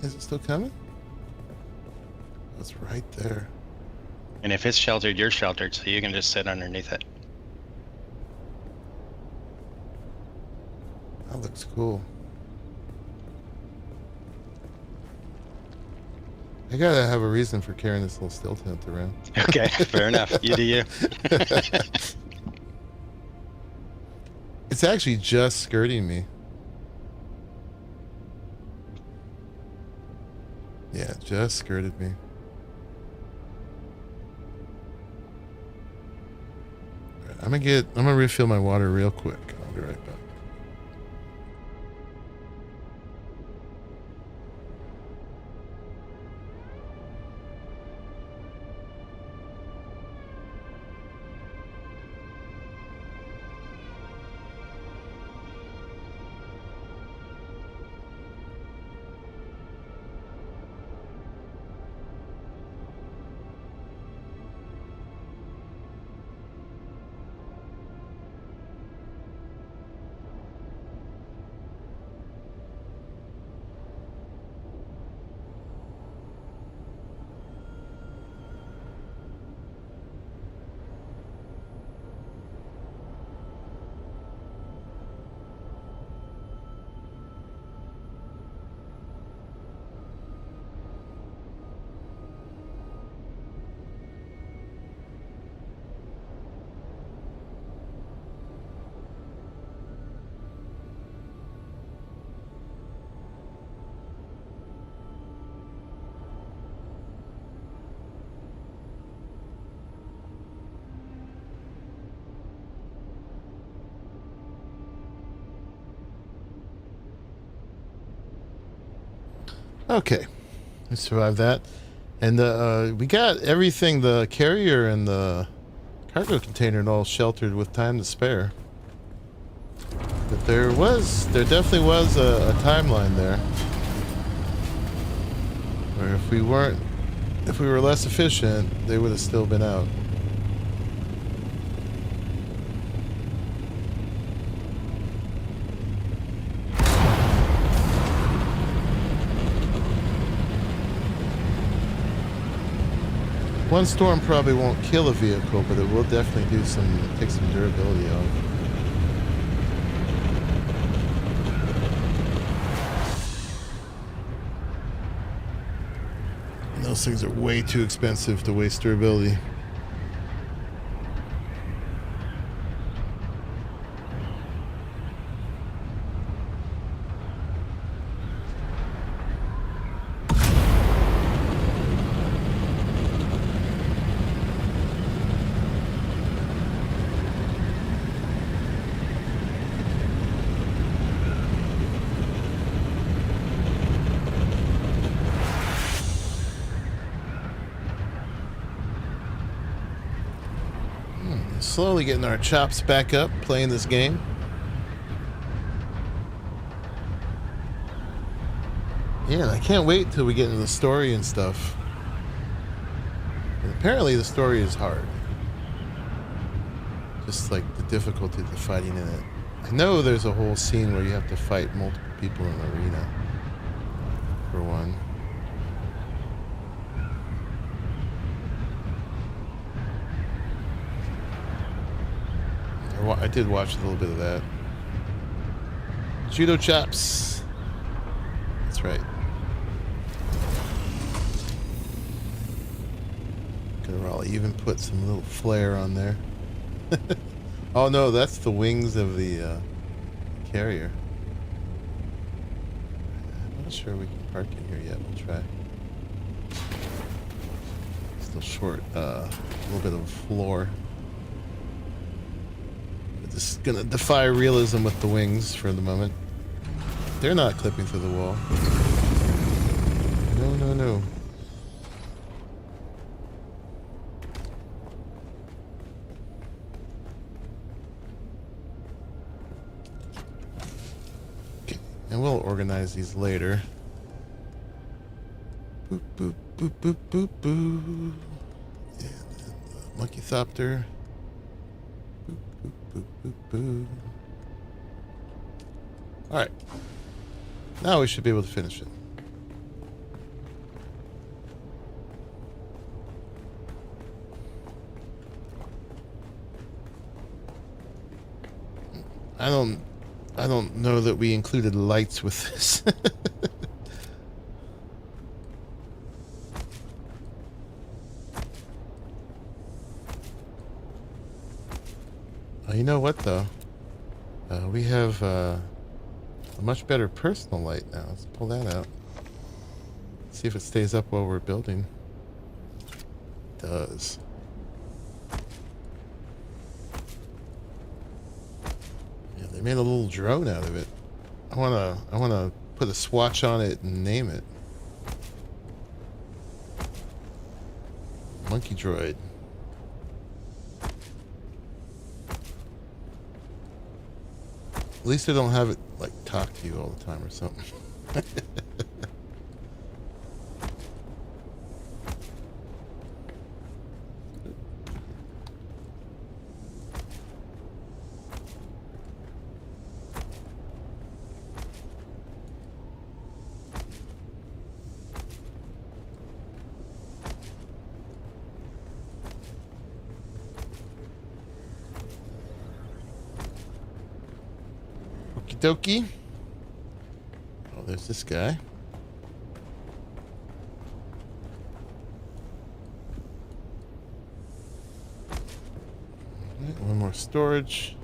Is it still coming? It's right there. And if it's sheltered, you're sheltered, so you can just sit underneath it. That looks cool. I gotta have a reason for carrying this little still tent around. Okay, fair enough. You do you. It's actually just skirting me. Yeah, it just skirted me. Alright, I'm gonna refill my water real quick. I'll be right back. Okay, we survived that, and we got everything, the carrier and the cargo container and all sheltered with time to spare. But there definitely was a timeline there where if we were less efficient, they would have still been out. One storm probably won't kill a vehicle, but it will definitely take some durability off. And those things are way too expensive to waste durability. slowly getting our chops back up playing this game. Yeah, I can't wait till we get into the story and stuff. And apparently the story is hard. Just like the difficulty of the fighting in it. I know there's a whole scene where you have to fight multiple people in an arena. For one. I did watch a little bit of that. Judo chops. That's right. Gonna even put some little flair on there. Oh no, that's the wings of the carrier. I'm not sure we can park in here yet. We'll try. Still short. A little bit of a floor. This is gonna defy realism with the wings for the moment. They're not clipping through the wall. No, no, no. Okay, and we'll organize these later. Boop, boop, boop, boop, boop, boop. And then the monkeythopter. Boop, boop, boop. Alright. Now we should be able to finish it. I don't know that we included lights with this. You know what, though? We have a much better personal light now. Let's pull that out. See if it stays up while we're building. It does. Yeah, they made a little drone out of it. I wanna put a swatch on it and name it. Monkey droid. At least I don't have it, like, talk to you all the time or something. Dokie. Oh, there's this guy. Right, one more storage.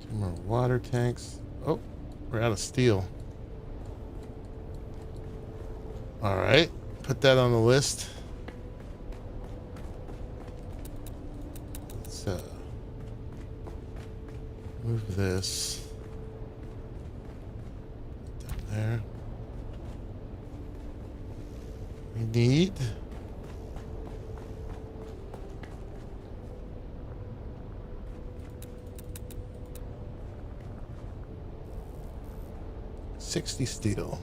Two more water tanks. Oh, we're out of steel. All right, put that on the list. Move this down there. We need $60 steel.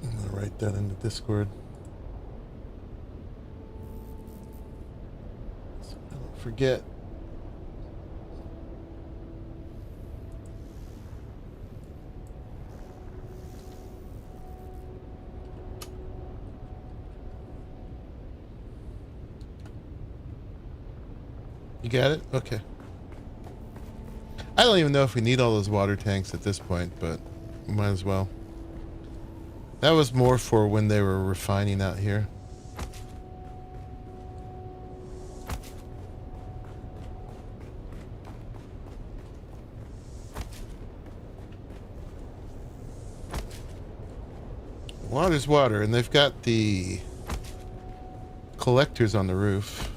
I'm gonna write that in the Discord. Forget. You got it? Okay. I don't even know if we need all those water tanks at this point, but we might as well. That was more for when they were refining out here. Water's water, and they've got the collectors on the roof.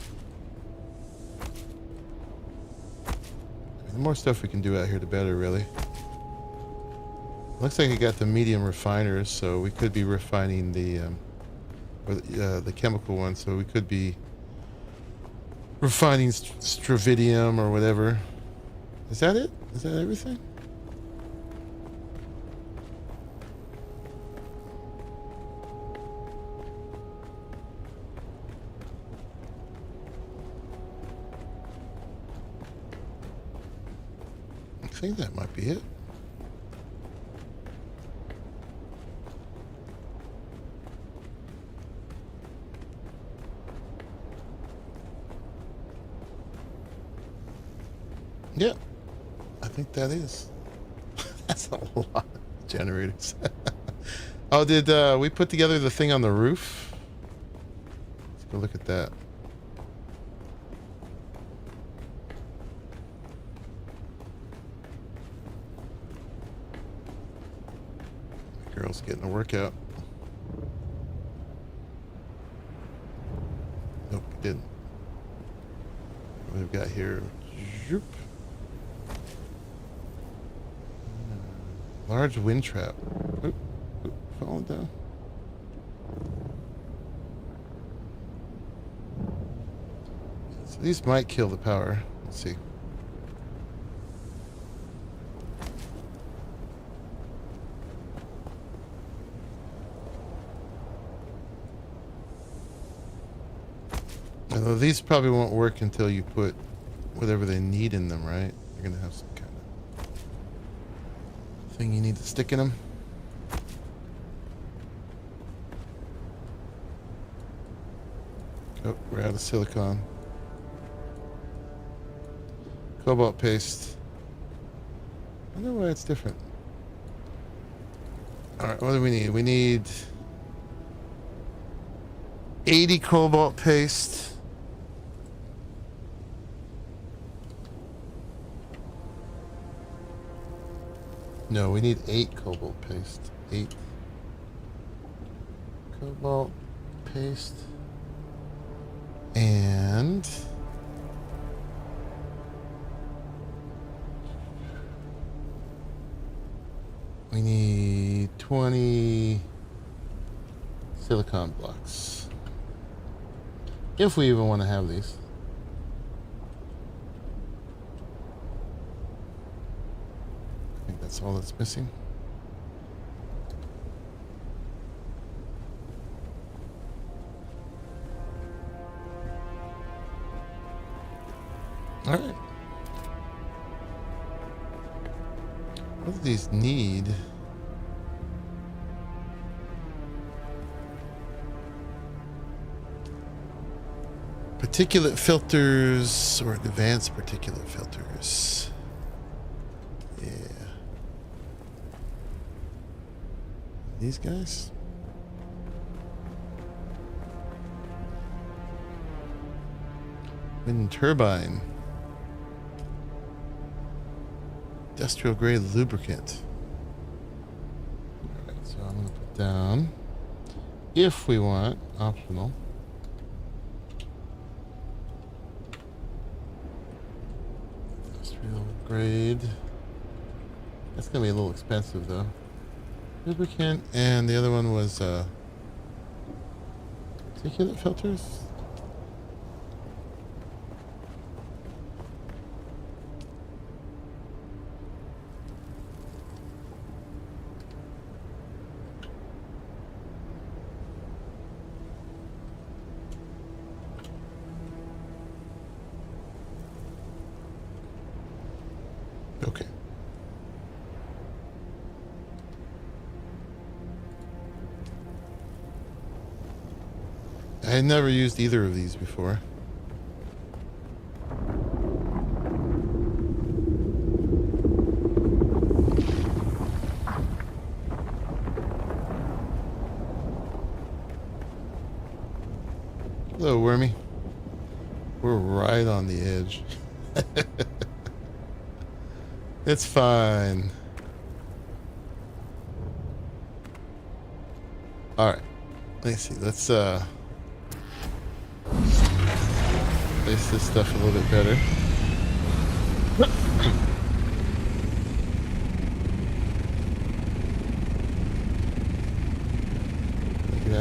The more stuff we can do out here, the better, really. Looks like it got the medium refiners, so we could be refining the chemical one. So we could be refining stravidium or whatever. Is that it? Is that everything? I think that might be it. Yeah, I think that is. That's a lot of generators. Oh, did we put together the thing on the roof? Let's go look at that. The girl's getting a workout. Nope, we didn't. What we've got here. Zoop. Large wind trap. Oop, oop, falling down. So these might kill the power. Let's see. Although these probably won't work until you put whatever they need in them, right? They're gonna have some kind of thing you need to stick in them. Oh, we're out of silicon. Cobalt paste. I wonder why it's different. Alright, what do we need? We need 80 cobalt paste. No, we need 8 cobalt paste. 8 cobalt paste. And we need 20 silicon blocks. If we even want to have these. I think that's all that's missing. All right. What do these need? Particulate filters or advanced particulate filters. Yeah. These guys? Wind turbine. Industrial grade lubricant. Alright, so I'm going to put down, if we want, optional. Industrial grade. That's going to be a little expensive though. Lubricant, and the other one was particulate filters. Okay. I had never used either of these before. Hello, Wormy. We're right on the edge. It's fine. All right. Let's see. Let's place this stuff a little bit better.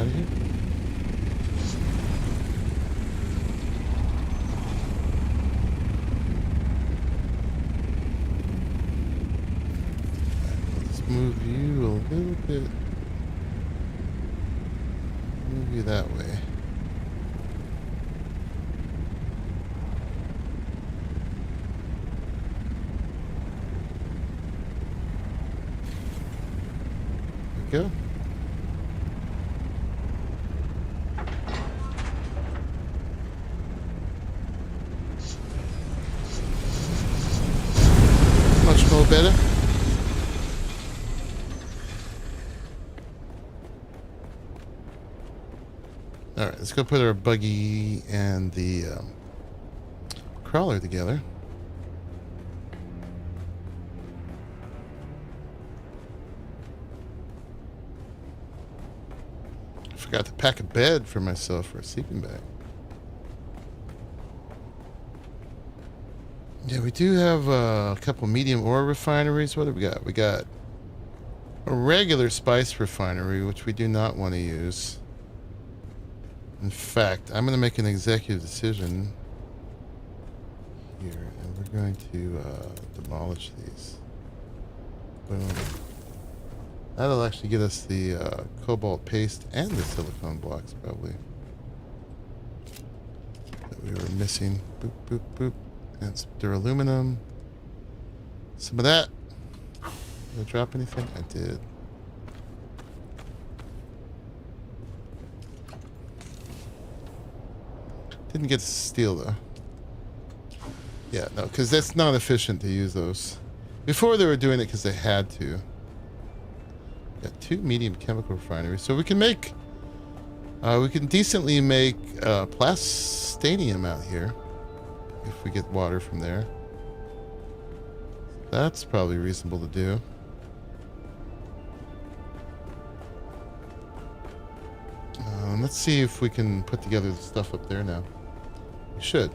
out of here. Let's move you a little bit. Move you that way. There we go. Much more better. All right, let's go put our buggy and the crawler together. I forgot to pack a bed for myself for a sleeping bag. Yeah, we do have a couple medium ore refineries. What do we got? We got a regular spice refinery, which we do not want to use. In fact, I'm going to make an executive decision here, and we're going to demolish these. Boom. That'll actually get us the cobalt paste and the silicone blocks, probably, that we were missing. Boop, boop, boop. And some duraluminum. Some of that. Did I drop anything? I did. Didn't get steel though. Yeah, no, because that's not efficient to use those. Before they were doing it because they had to. Got 2 medium chemical refineries, so we can make. We can decently make plastanium out here if we get water from there. That's probably reasonable to do. Let's see if we can put together the stuff up there now. We should.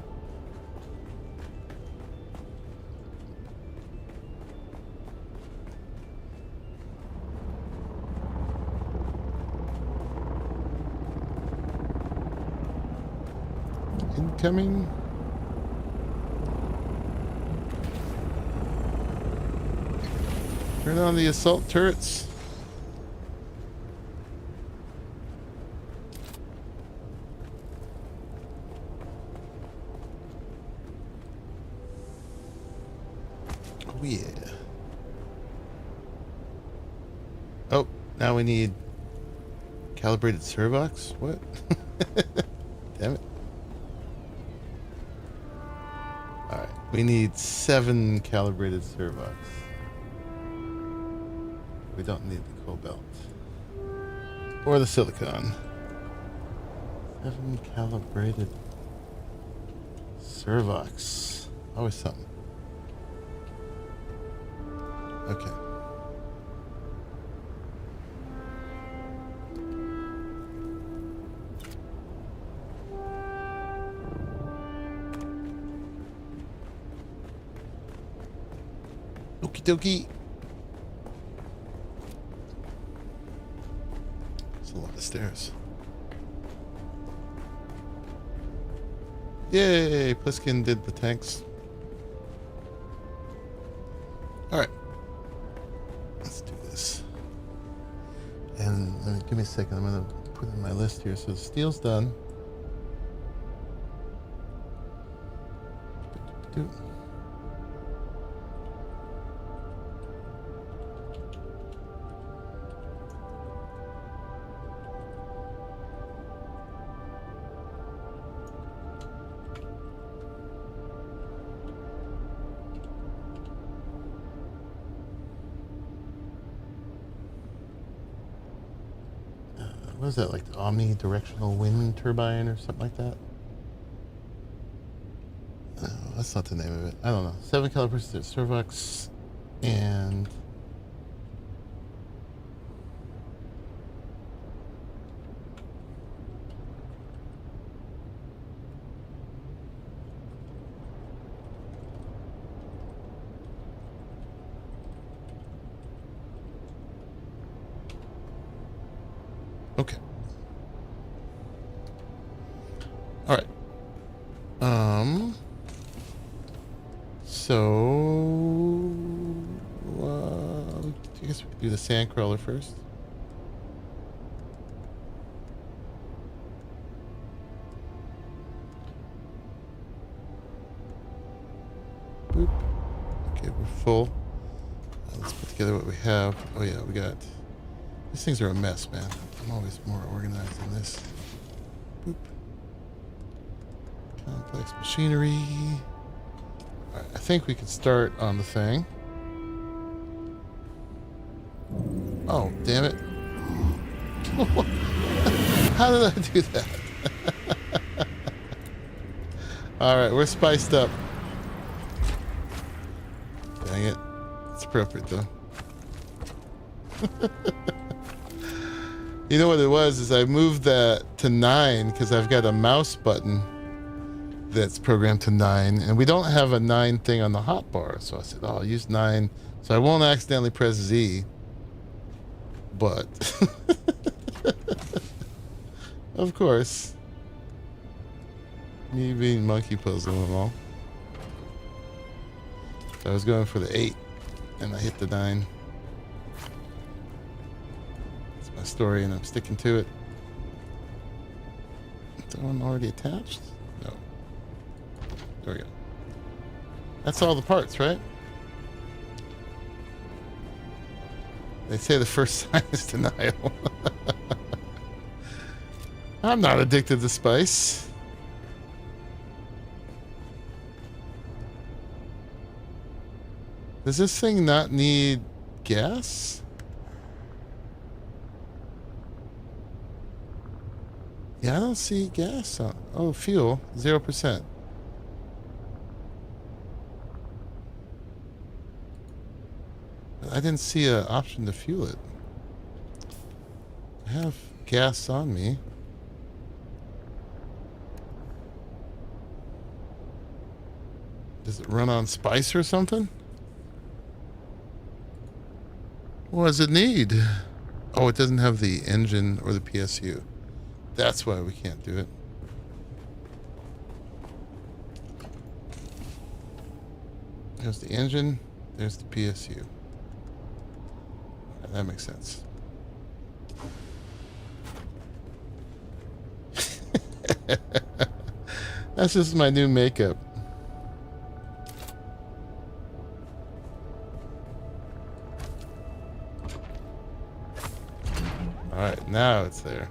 Incoming. Turn on the assault turrets. Oh yeah. Oh, now we need calibrated servox? What? Damn it. Alright, we need 7 calibrated servox. We don't need the cobalt. Or the silicon. 7 calibrated servox. Always something. Okay. Okie dokie. It's a lot of stairs. Yay! Pliskin did the tanks. Alright. Let's do this. And give me a second. I'm going to put in my list here. So the steel's done. What is that, like the omnidirectional wind turbine or something like that? No, that's not the name of it. I don't know. 7 calibers, servox, and okay. do the Sandcrawler first. Boop. Okay, we're full. Let's put together what we have. Oh yeah, we got... These things are a mess, man. I'm always more organized than this. Boop. Complex machinery. Alright, I think we can start on the thing. Oh, damn it. How did I do that? Alright, we're spiced up. Dang it. It's appropriate, though. You know what it was, is I moved that to 9 because I've got a mouse button that's programmed to 9, and we don't have a 9 thing on the hotbar, so I said, oh, I'll use 9 so I won't accidentally press Z. But of course, me being monkey puzzle and all, so I was going for the 8 and I hit the 9. That's my story and I'm sticking to it. Is that one already attached? No. There we go. That's all the parts, right? They say the first sign is denial. I'm not addicted to spice. Does this thing not need gas? Yeah, I don't see gas on. Oh, fuel, 0%. I didn't see an option to fuel it. I have gas on me. Does it run on spice or something? What does it need? Oh, it doesn't have the engine or the PSU. That's why we can't do it. There's the engine. There's the PSU. That makes sense. That's just my new makeup. Alright, now it's there.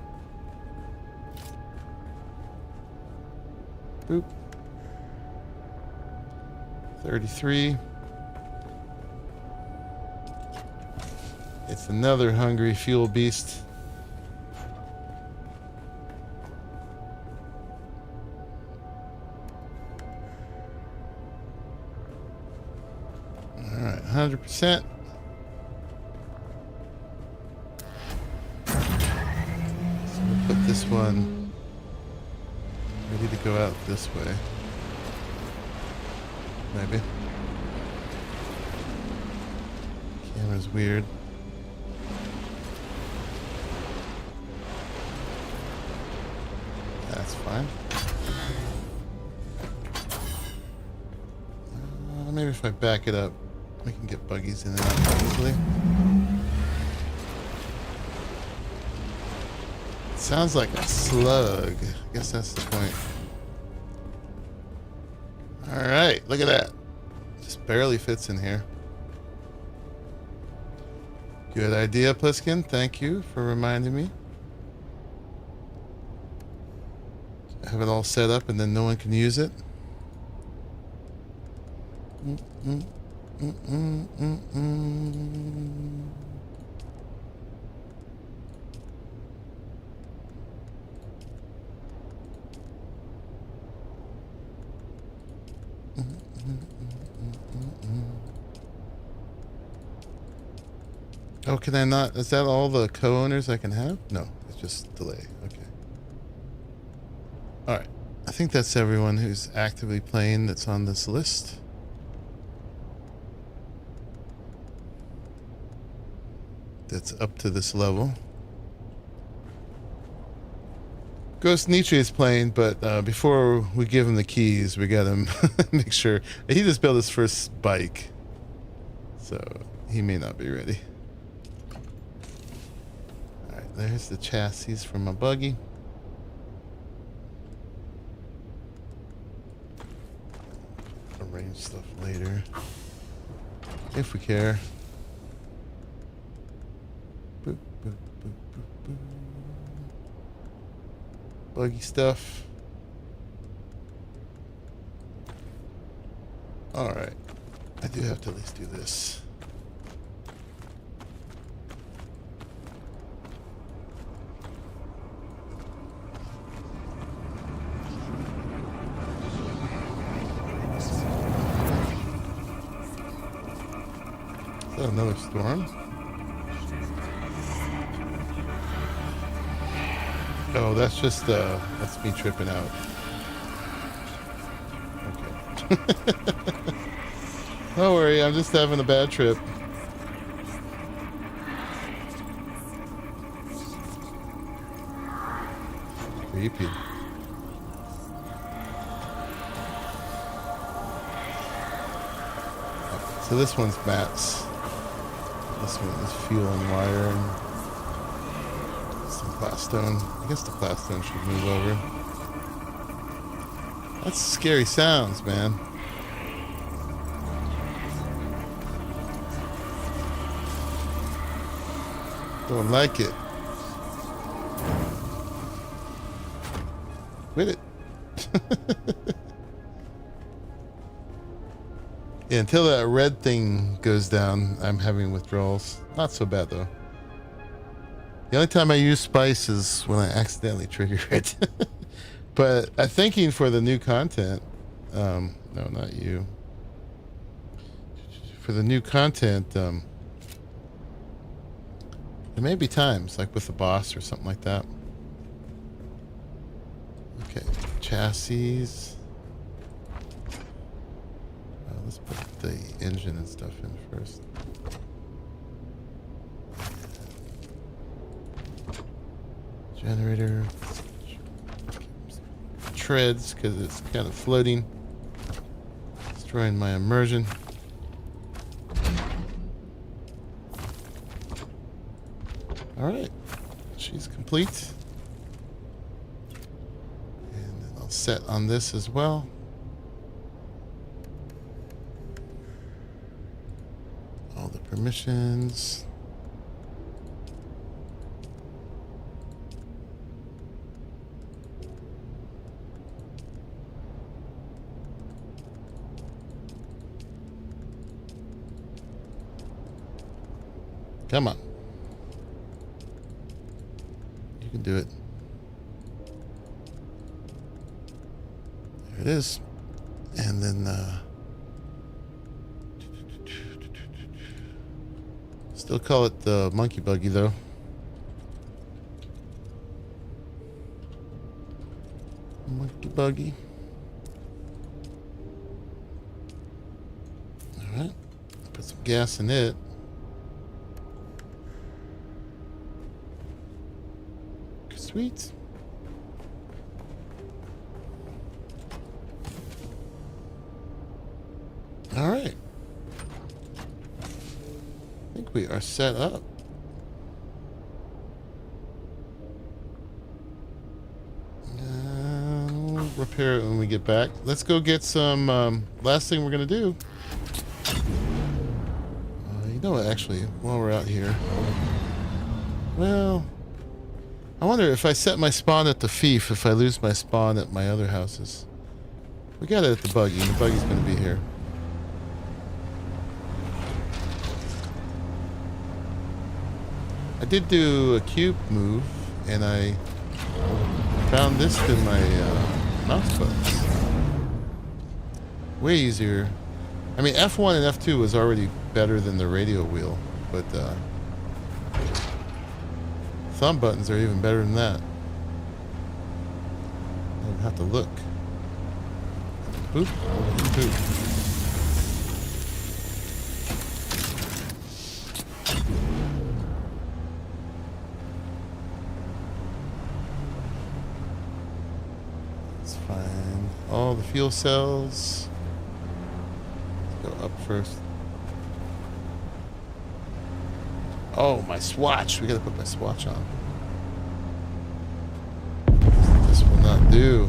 Boop. 33. It's another hungry fuel beast. All right, 100%. So we'll put this one ready to go out this way. Maybe. Camera's weird. That's fine. Maybe if I back it up, we can get buggies in and out easily. It sounds like a slug. I guess that's the point. Alright, look at that. Just barely fits in here. Good idea, Pliskin. Thank you for reminding me. Have it all set up and then no one can use it. Oh, can I not? Is that all the co-owners I can have? No, it's just delay. Okay. Alright. I think that's everyone who's actively playing that's on this list. That's up to this level. Ghost Nietzsche is playing, but before we give him the keys, we gotta make sure. He just built his first bike, so he may not be ready. There's the chassis from my buggy. Arrange stuff later. If we care. Boop, boop, boop, boop, boop. Buggy stuff. Alright. I do have to at least do this. Is that another storm? Oh, that's just that's me tripping out. Okay. Don't worry, I'm just having a bad trip. Creepy. So this one's mats. This one is fuel and wire and some plastone. I guess the plastone should move over. That's scary sounds, man. Don't like it. Quit it. Yeah, until that red thing goes down, I'm having withdrawals. Not so bad though. The only time I use spice is when I accidentally trigger it. But I'm thinking for the new content. No, not you. For the new content, there may be times, like with the boss or something like that. Okay, chassis. Let's put the engine and stuff in first. Generator. Treads, because it's kind of floating. Destroying my immersion. Alright. She's complete. And then I'll set on this as well. All the permissions. Come on. You can do it. There it is. And then still call it the monkey buggy though. Monkey buggy. Alright. Put some gas in it. Sweet. Alright. I think we are set up. We'll repair it when we get back. Let's go get some, last thing we're going to do. You know what, actually, while we're out here. Well, I wonder if I set my spawn at the fief, if I lose my spawn at my other houses. We got it at the buggy, and the buggy's going to be here. I did do a cube move, and I found this to my mouse buttons. Way easier. I mean, F1 and F2 was already better than the radio wheel, but thumb buttons are even better than that. I don't have to look. Boop, boop. Let's find all the fuel cells. Let's go up first. Oh, my swatch. We gotta put my swatch on. will not do.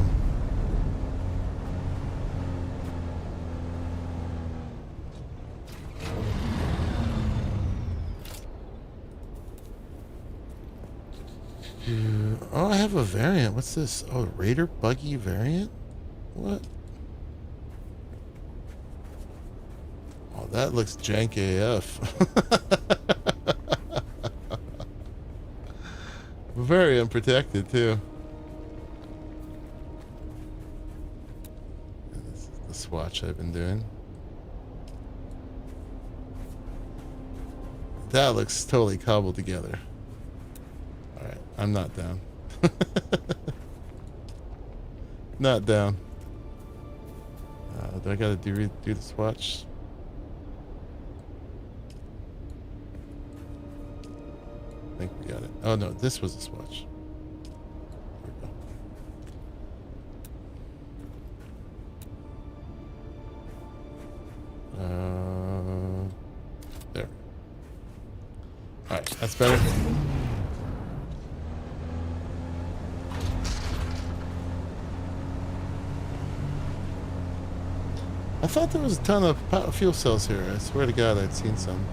Oh, I have a variant. What's this? Oh, Raider Buggy variant? What? Oh, that looks jank AF. Very unprotected, too. And this is the swatch I've been doing. That looks totally cobbled together. Alright, I'm not down. Not down. Do I gotta do the swatch? I think we got it. Oh no, this was a swatch. Here we go. There. Alright, that's better. I thought there was a ton of fuel cells here. I swear to God I'd seen some.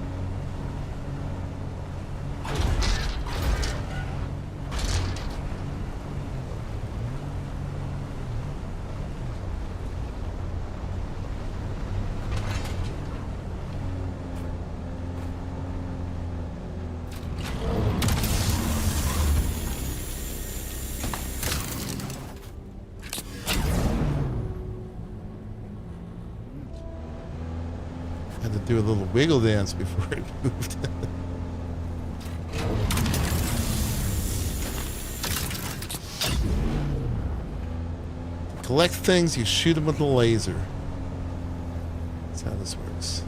Had to do a little wiggle dance before it moved. To collect things, you shoot them with a laser. That's how this works.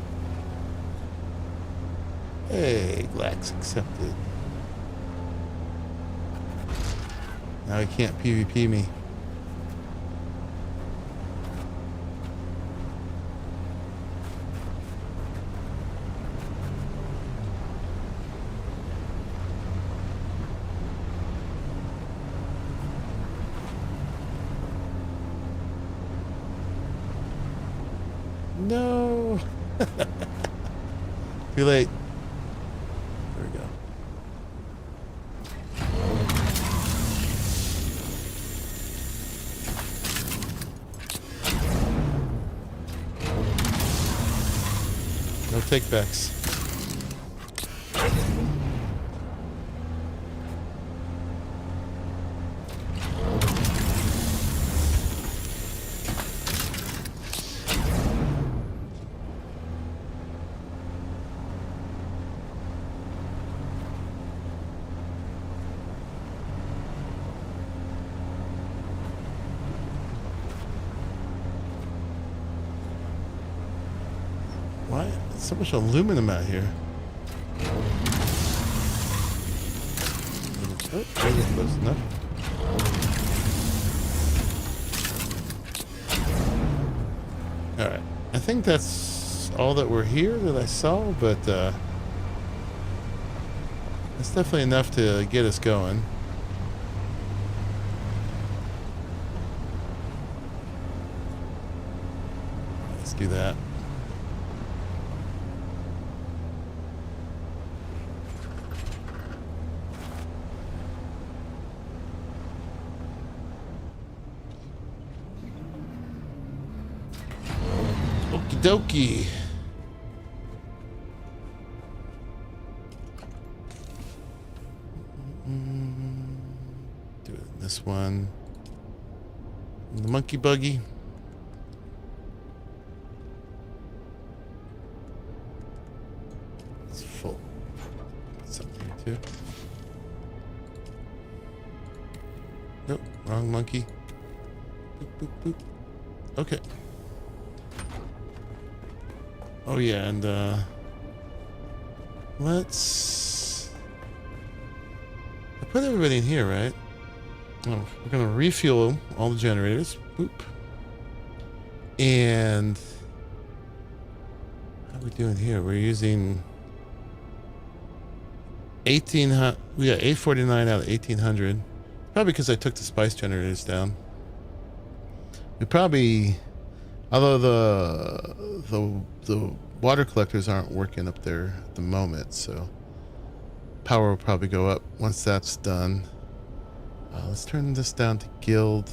Hey, Glax accepted. Now he can't PvP me. No. Too late. There we go. No takebacks. Why? There's so much aluminum out here. Oh, close enough. Alright. I think that's all that we're here that I saw, but that's definitely enough to get us going. Let's do that. Okie dokie. Do it in this one. The monkey buggy. It's full. Put something here too. Nope, wrong monkey. Boop, boop, boop. Okay. Oh yeah, and let's... I put everybody in here, right? Oh, we're gonna refuel all the generators. Boop. And how are we doing here? We're using 1800. We got 849 out of 1800. Probably because I took the spice generators down. We probably, although the water collectors aren't working up there at the moment, so power will probably go up once that's done. Let's turn this down to guild.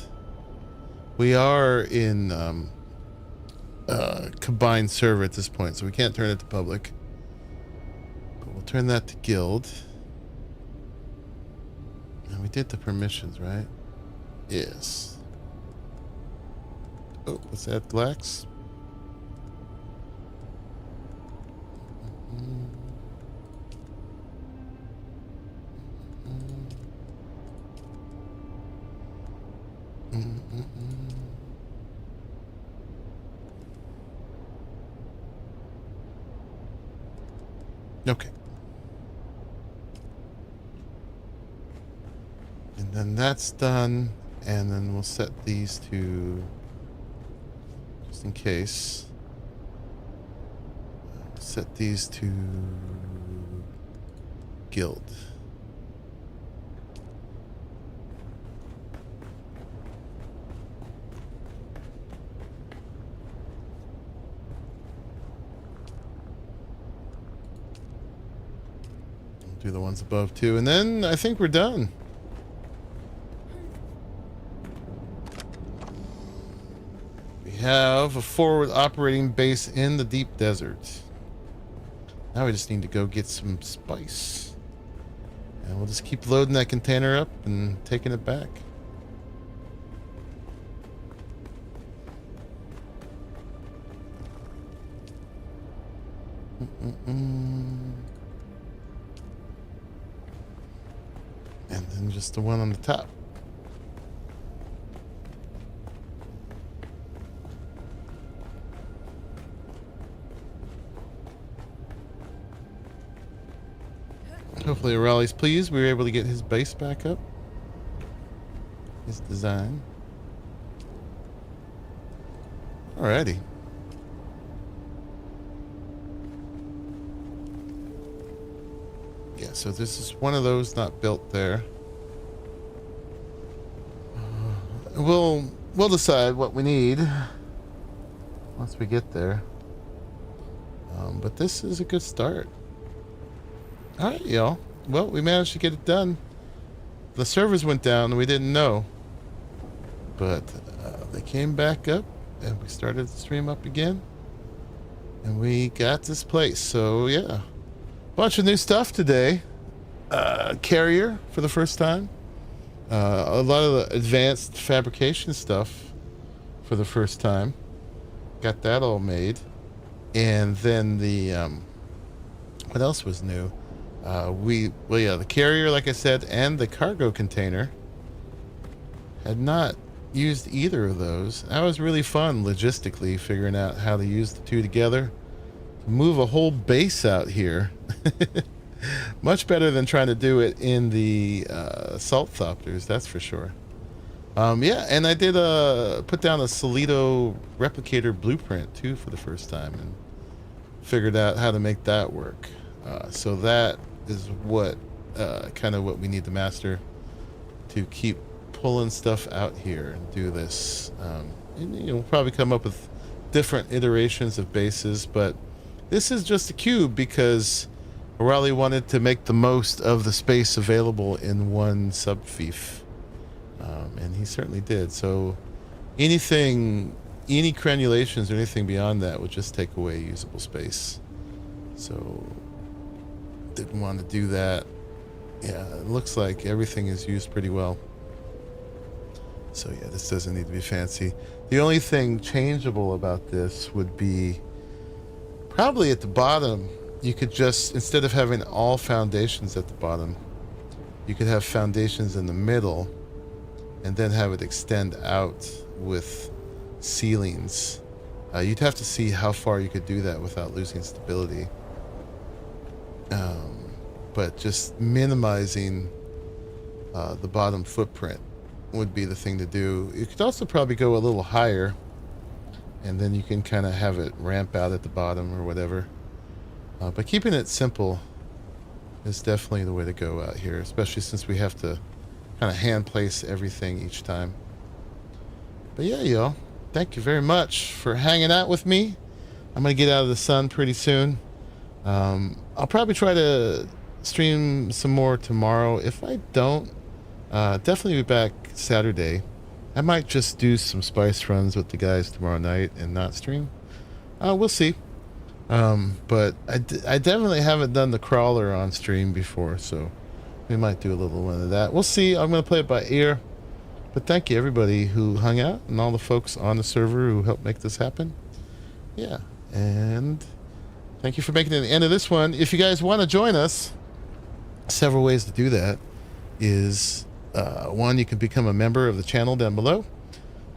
We are in combined server at this point, so we can't turn it to public. But we'll turn that to guild. And we did the permissions, right? Yes. Oh, what's that, Glax? Okay. And then that's done, and then we'll set these to, just in case, set these to guild. Do the ones above too, and then I think we're done. We have a forward operating base in the deep desert. Now we just need to go get some spice. And we'll just keep loading that container up and taking it back. And then just the one on the top. Hopefully Raleigh's pleased. We were able to get his base back up. His design. Alrighty. Yeah, so this is one of those not built there. We'll decide what we need once we get there. But this is a good start. Alright, y'all. Well, we managed to get it done. The servers went down and we didn't know. But they came back up and we started the stream up again. And we got this place. So, yeah. Bunch of new stuff today. Carrier for the first time. A lot of the advanced fabrication stuff for the first time. Got that all made. And then the what else was new? The carrier, like I said, and the cargo container. Had not used either of those. That was really fun logistically, figuring out how to use the two together. Move a whole base out here. Much better than trying to do it in the saltthopters, that's for sure. Yeah, and I did put down a Solido replicator blueprint too for the first time and figured out how to make that work. So that is what kind of what we need to master to keep pulling stuff out here and do this. And, we'll probably come up with different iterations of bases, but this is just a cube because O'Reilly wanted to make the most of the space available in one subfief. And he certainly did. So any crenulations or anything beyond that would just take away usable space. So didn't want to do that. Yeah, it looks like everything is used pretty well. So yeah, this doesn't need to be fancy. The only thing changeable about this would be probably at the bottom. You could just, instead of having all foundations at the bottom, you could have foundations in the middle and then have it extend out with ceilings. You'd have to see how far you could do that without losing stability. But just minimizing the bottom footprint would be the thing to do. You could also probably go a little higher, and then you can kind of have it ramp out at the bottom or whatever. But keeping it simple is definitely the way to go out here, especially since we have to kind of hand place everything each time. But yeah, y'all, thank you very much for hanging out with me. I'm gonna get out of the sun pretty soon. I'll probably try to stream some more tomorrow. If I don't, definitely be back Saturday. I might just do some spice runs with the guys tomorrow night and not stream. We'll see. But I definitely haven't done the crawler on stream before, so we might do a little one of that. We'll see. I'm going to play it by ear. But thank you, everybody who hung out and all the folks on the server who helped make this happen. Yeah, and thank you for making it to the end of this one. If you guys want to join us, several ways to do that is, one, you can become a member of the channel down below.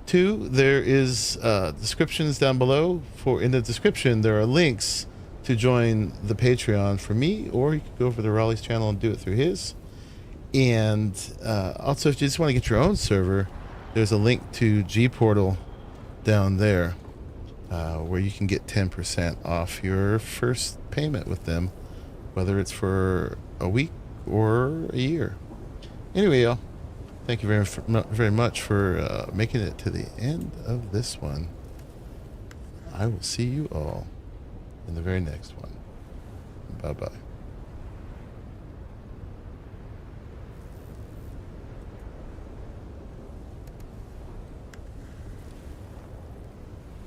Two, there is descriptions down below. In the description, there are links to join the Patreon for me, or you can go over to Raleigh's channel and do it through his. And also, if you just want to get your own server, there's a link to G-Portal down there, where you can get 10% off your first payment with them, whether it's for a week or a year. Anyway, y'all, thank you very much for making it to the end of this one. I will see you all in the very next one. Bye-bye.